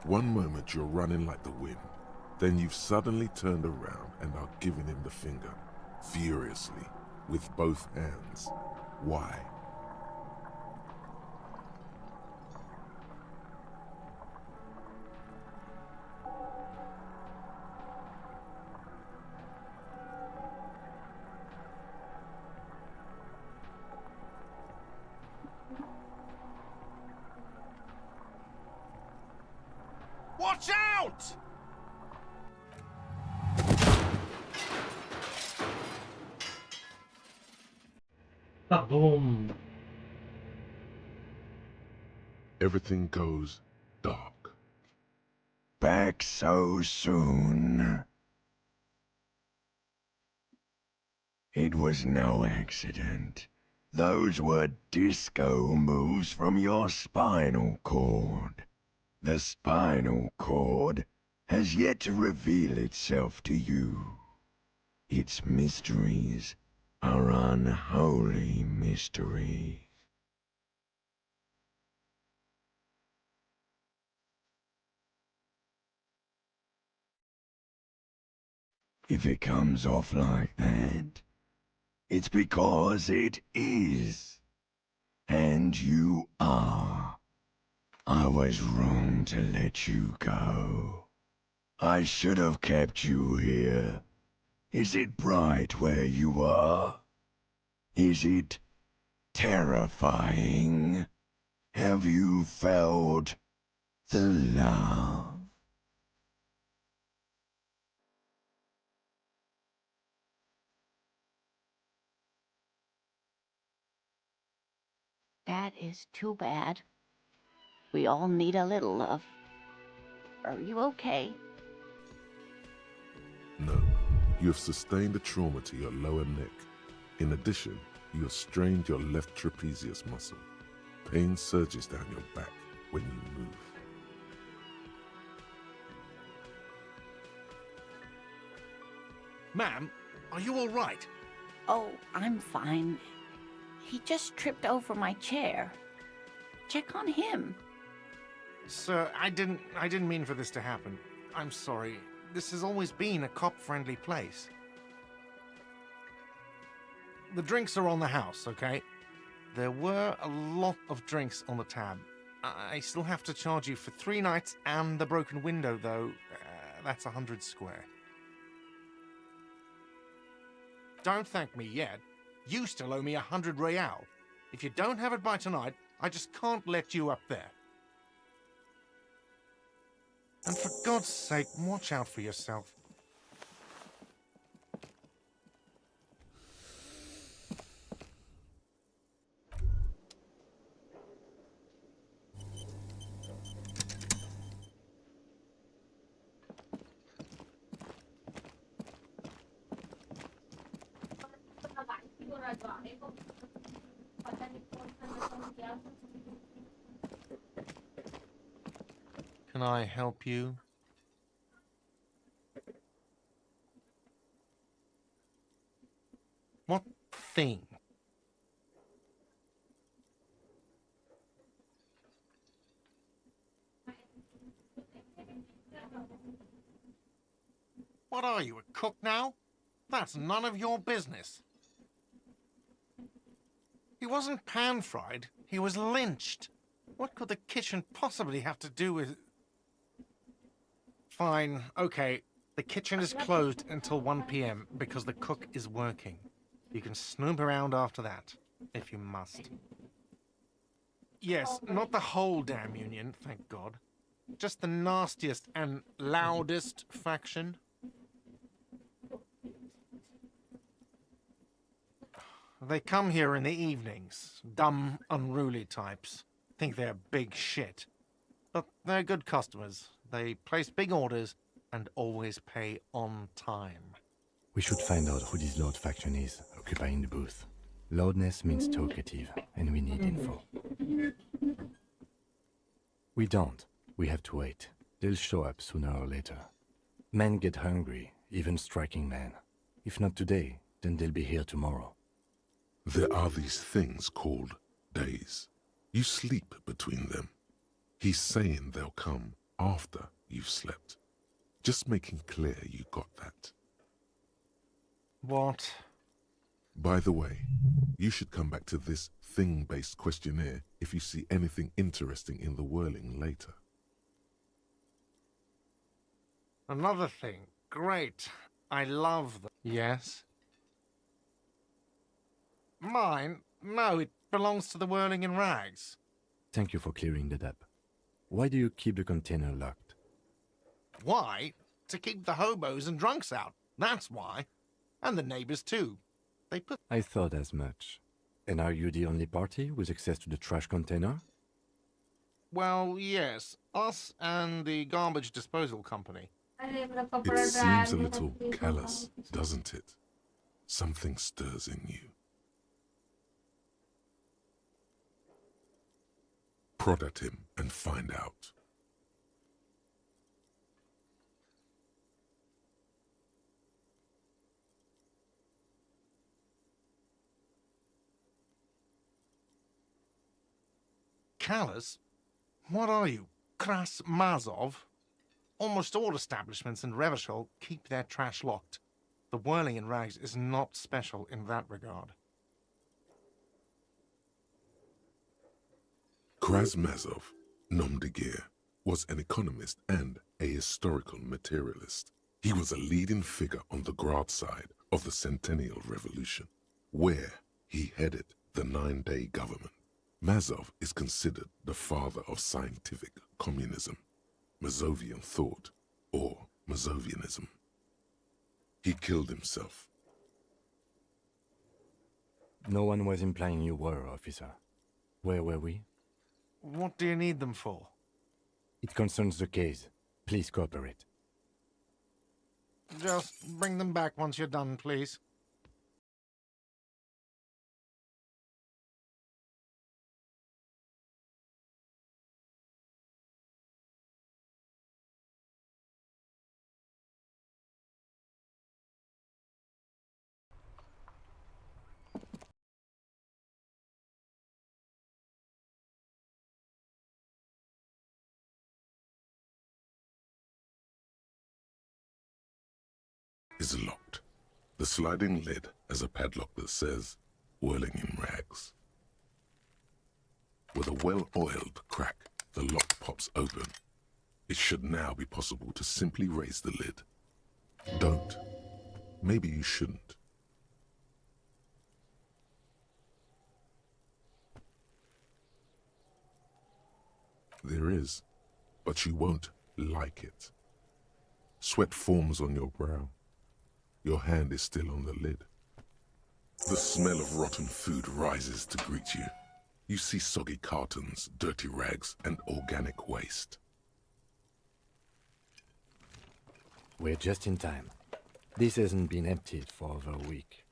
One moment you're running like the wind, then you've suddenly turned around and are giving him the finger, furiously, with both hands. Why? Watch out! Boom. Everything goes dark. Back so soon? It was no accident. Those were disco moves from your spinal cord. The spinal cord has yet to reveal itself to you. Its mysteries are unholy mysteries. If it comes off like that, it's because it is. And you are. I was wrong to let you go. I should have kept you here. Is it bright where you are? Is it terrifying? Have you felt the love? That is too bad. We all need a little love. Are you okay? No, you have sustained a trauma to your lower neck. In addition, you have strained your left trapezius muscle. Pain surges down your back when you move. Ma'am, are you all right? Oh, I'm fine. He just tripped over my chair. Check on him. Sir, I didn't mean for this to happen. I'm sorry. This has always been a cop-friendly place. The drinks are on the house, okay? There were a lot of drinks on the tab. I still have to charge you for 3 nights and the broken window, though. That's 100 square. Don't thank me yet. You still owe me 100 real. If you don't have it by tonight, I just can't let you up there. And for God's sake, watch out for yourself. Can I help you? What thing? What are you, a cook now? That's none of your business. He wasn't pan-fried, he was lynched. What could the kitchen possibly have to do with... Fine, okay. The kitchen is closed until 1 p.m. because the cook is working. You can snoop around after that, if you must. Yes, not the whole damn union, thank God. Just the nastiest and loudest faction. They come here in the evenings. Dumb, unruly types. Think they're big shit. But they're good customers. They place big orders, and always pay on time. We should find out who this Lord faction is, occupying the booth. Loudness means talkative, and we need info. We don't. We have to wait. They'll show up sooner or later. Men get hungry, even striking men. If not today, then they'll be here tomorrow. There are these things called days. You sleep between them. He's saying they'll come after you've slept. Just making clear you got that. What? By the way, you should come back to this thing-based questionnaire if you see anything interesting in the whirling later. Another thing. Great. I love them. Yes? Mine? No, it belongs to the Whirling in Rags. Thank you for clearing that up. Why do you keep the container locked? Why? To keep the hobos and drunks out. That's why. And the neighbors too. They put... I thought as much. And are you the only party with access to the trash container? Well, yes. Us and the garbage disposal company. It seems a little callous, doesn't it? Something stirs in you. Prod at him and find out. Callous? What are you? Kras Mazov? Almost all establishments in Revachol keep their trash locked. The Whirling in Rags is not special in that regard. Krasmazov, nom de guerre, was an economist and a historical materialist. He was a leading figure on the Grad side of the Centennial Revolution, where he headed the 9-day government. Mazov is considered the father of scientific communism, Mazovian thought, or Mazovianism. He killed himself. No one was implying you were, officer. Where were we? What do you need them for? It concerns the case. Please cooperate. Just bring them back once you're done, please. Is locked. The sliding lid has a padlock that says, Whirling in Rags. With a well-oiled crack, the lock pops open. It should now be possible to simply raise the lid. Don't. Maybe you shouldn't. There is, but you won't like it. Sweat forms on your brow. Your hand is still on the lid. The smell of rotten food rises to greet you. You see soggy cartons, dirty rags, and organic waste. We're just in time. This hasn't been emptied for over a week.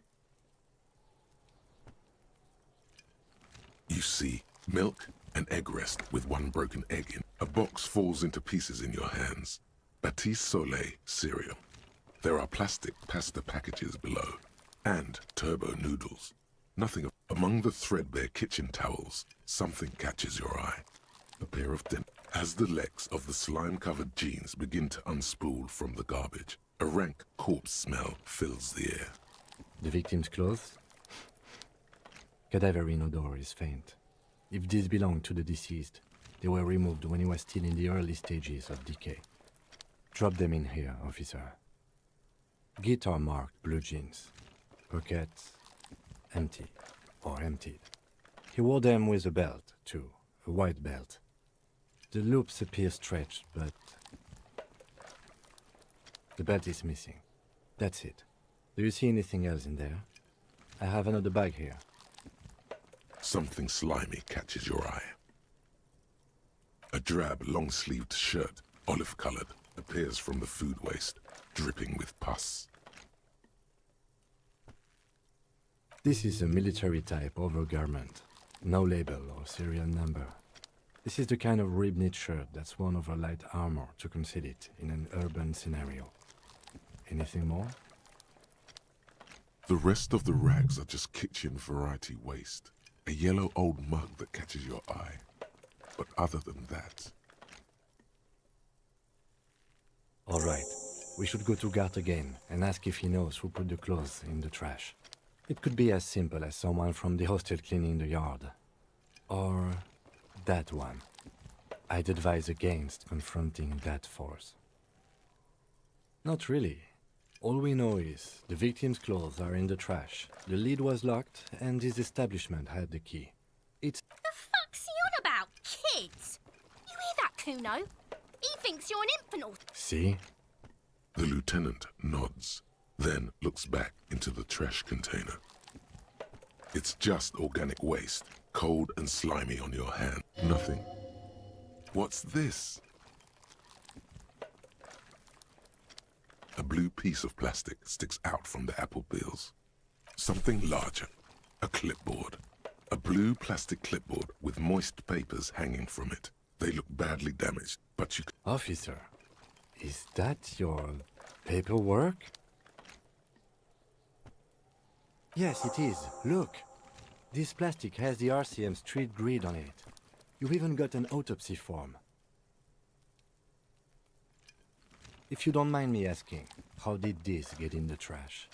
You see milk and egg rest with one broken egg in. A box falls into pieces in your hands. Baptiste Soleil cereal. There are plastic pasta packages below, and turbo noodles. Nothing of... Among the threadbare kitchen towels, something catches your eye. A pair of As the legs of the slime-covered jeans begin to unspool from the garbage, a rank corpse smell fills the air. The victim's clothes? Cadaverine odor is faint. If these belong to the deceased, they were removed when he was still in the early stages of decay. Drop them in here, officer. Guitar-marked blue jeans. Pockets empty or emptied. He wore them with a belt, too. A white belt. The loops appear stretched, but the belt is missing. That's it. Do you see anything else in there? I have another bag here. Something slimy catches your eye. A drab, long-sleeved shirt, olive-colored, appears from the food waste, dripping with pus. This is a military type overgarment. No label or serial number. This is the kind of ribbed shirt that's worn over light armor to conceal it in an urban scenario. Anything more? The rest of the rags are just kitchen variety waste. A yellow old mug that catches your eye. But other than that... All right. We should go to Gart again and ask if he knows who put the clothes in the trash. It could be as simple as someone from the hostel cleaning the yard. Or that one. I'd advise against confronting that force. Not really. All we know is the victim's clothes are in the trash, the lid was locked, and his establishment had the key. It's... The fuck's he on about, kids? You hear that, Kuno? He thinks you're an infant or... See? The lieutenant nods, then looks back into the trash container. It's just organic waste, cold and slimy on your hand. Nothing. What's this? A blue piece of plastic sticks out from the apple peels. Something larger. A clipboard. A blue plastic clipboard with moist papers hanging from it. They look badly damaged, but you... Officer, is that your paperwork? Yes, it is. Look. This plastic has the RCM street grid on it. You even got an autopsy form. If you don't mind me asking, how did this get in the trash?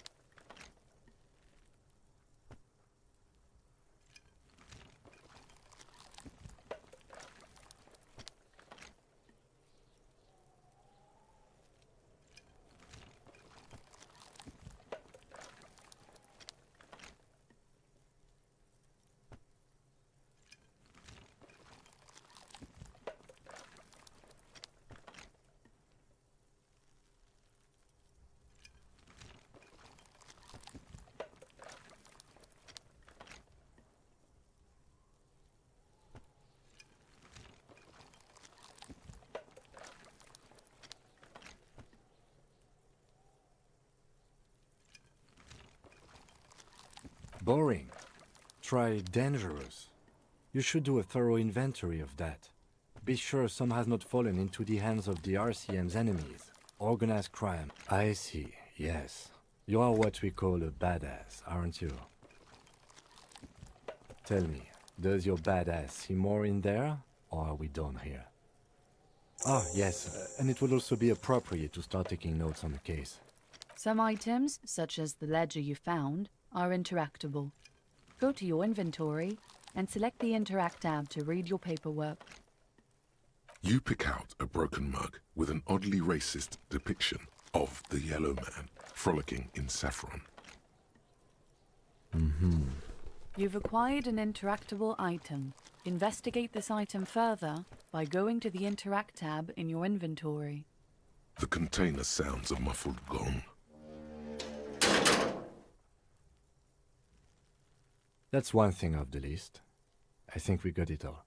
Boring. Try dangerous. You should do a thorough inventory of that. Be sure some has not fallen into the hands of the RCM's enemies. Organized crime. I see, yes. You are what we call a badass, aren't you? Tell me, does your badass see more in there, or are we done here? Ah, yes, and it would also be appropriate to start taking notes on the case. Some items, such as the ledger you found, are interactable. Go to your inventory and select the Interact tab to read your paperwork. You pick out a broken mug with an oddly racist depiction of the yellow man frolicking in saffron. You've acquired an interactable item. Investigate this item further by going to the Interact tab in your inventory. The container sounds a muffled gong. That's one thing off the list. I think we got it all.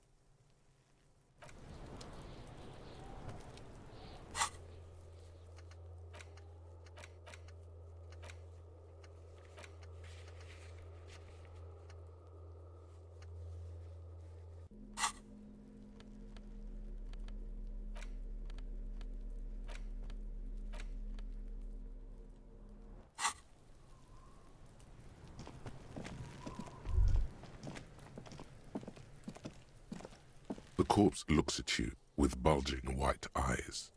The corpse looks at you with bulging white eyes.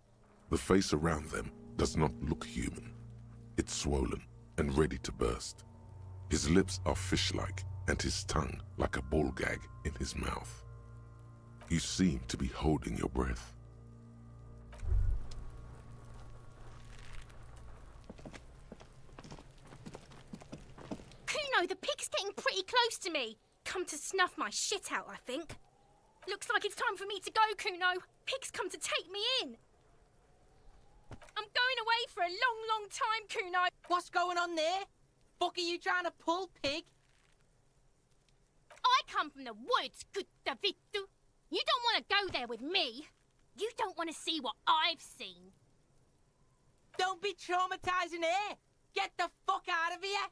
The face around them does not look human. It's swollen and ready to burst. His lips are fish-like and his tongue like a ball gag in his mouth. You seem to be holding your breath. Kuno, the pig's getting pretty close to me. Come to snuff my shit out, I think. Looks like it's time for me to go, Kuno. Pig's come to take me in. I'm going away for a long, long time, Kuno. What's going on there? Fuck are you trying to pull, pig? I come from the woods, good Davidu. You don't want to go there with me. You don't want to see what I've seen. Don't be traumatizing here. Get the fuck out of here.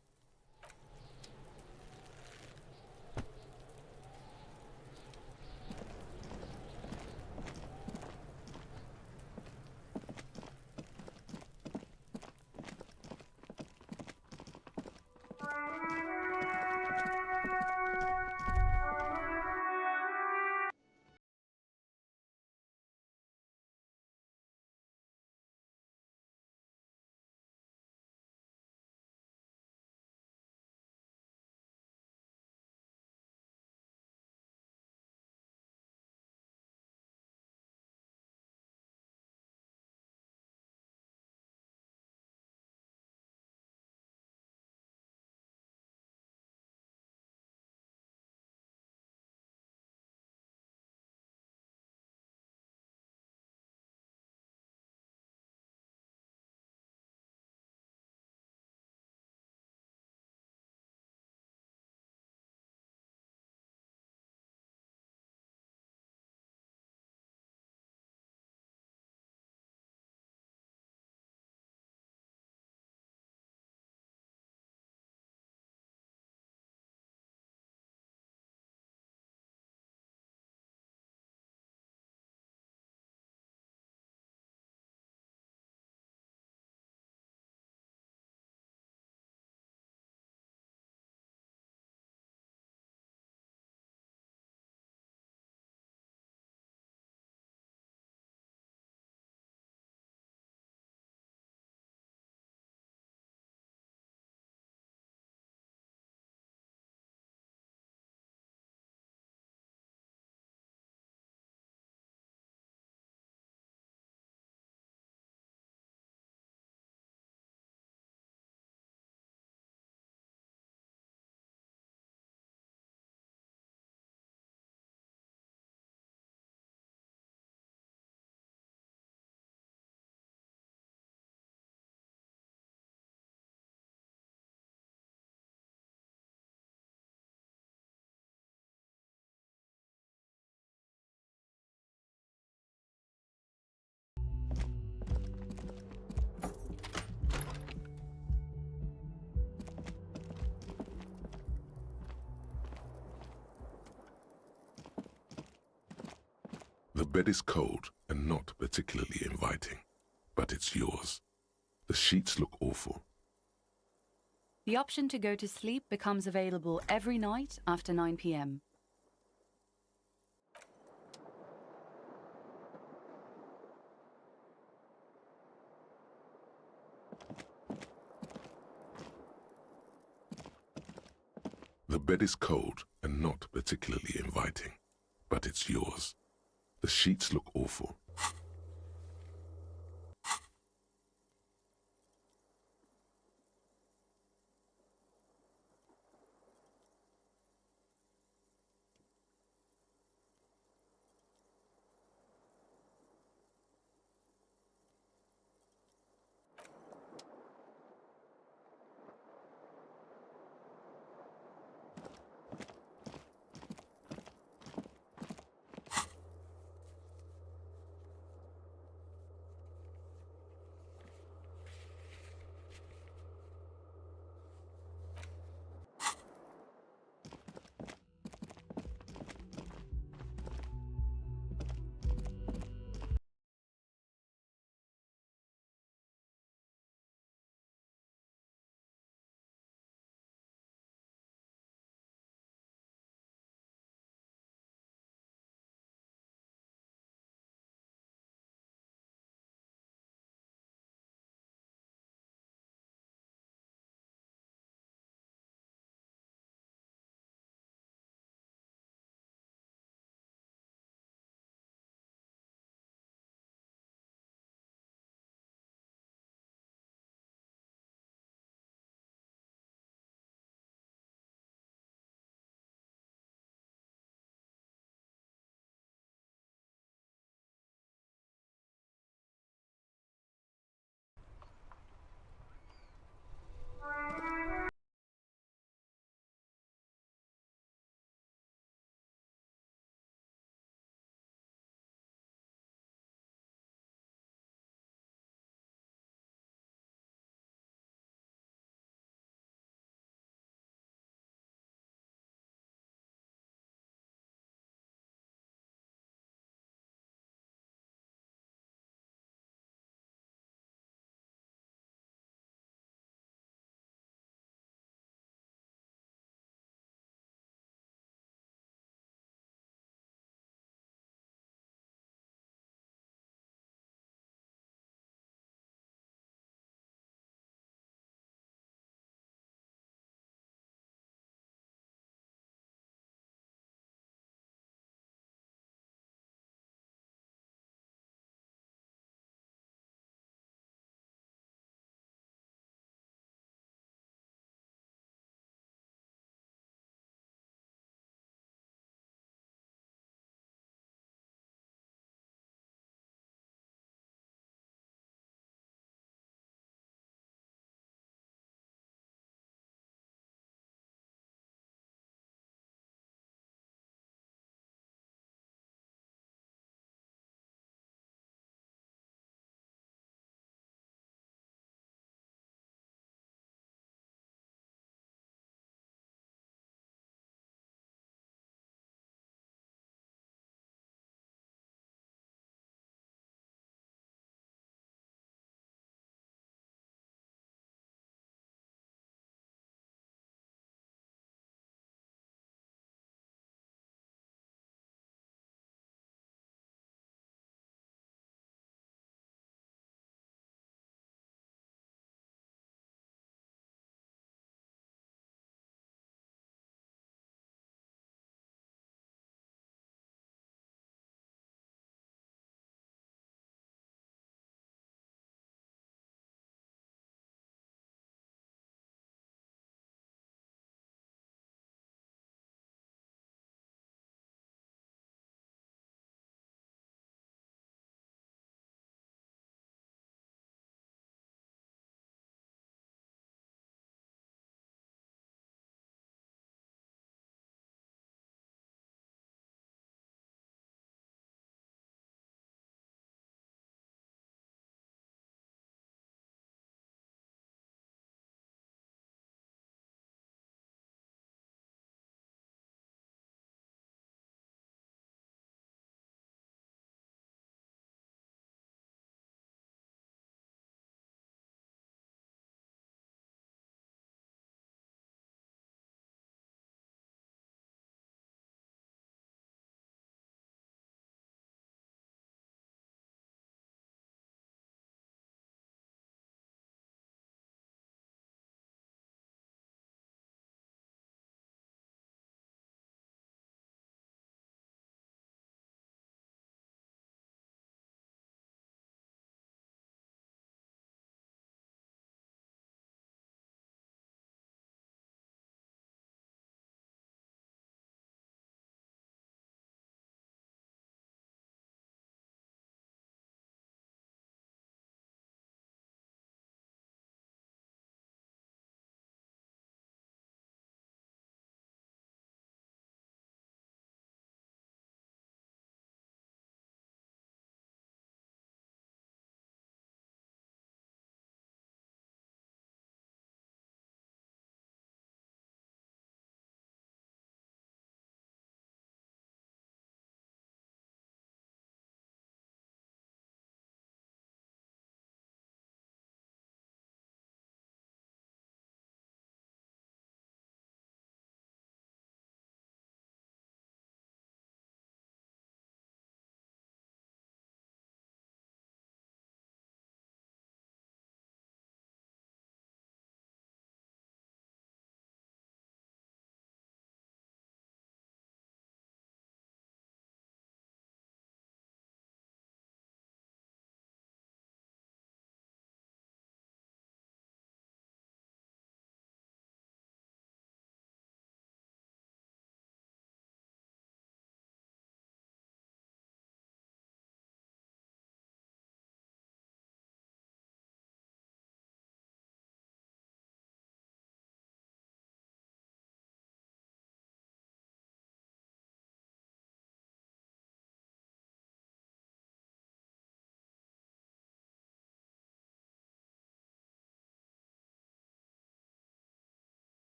The bed is cold and not particularly inviting, but it's yours. The sheets look awful. The option to go to sleep becomes available every night after 9 p.m. The bed is cold and not particularly inviting, but it's yours. The sheets look awful.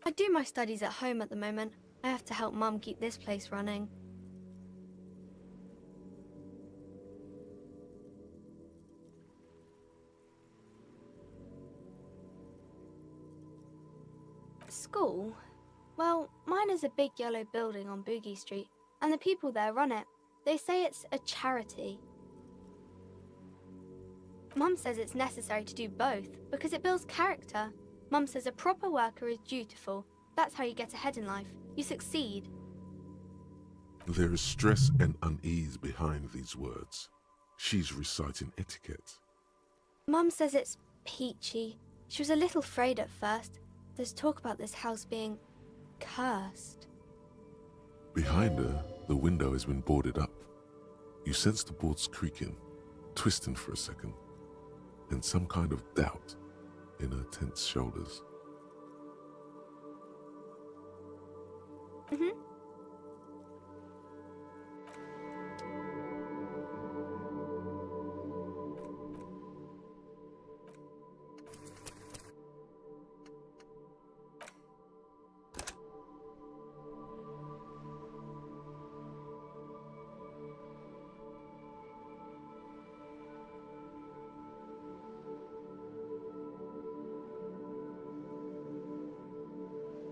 I do my studies at home at the moment. I have to help Mum keep this place running. School? Well, mine is a big yellow building on Boogie Street, and the people there run it. They say it's a charity. Mum says it's necessary to do both because it builds character. Mum says a proper worker is dutiful. That's how you get ahead in life. You succeed. There is stress and unease behind these words. She's reciting etiquette. Mum says it's peachy. She was a little afraid at first. There's talk about this house being cursed. Behind her, the window has been boarded up. You sense the boards creaking, twisting for a second, and some kind of doubt in her tense shoulders. Mm-hmm.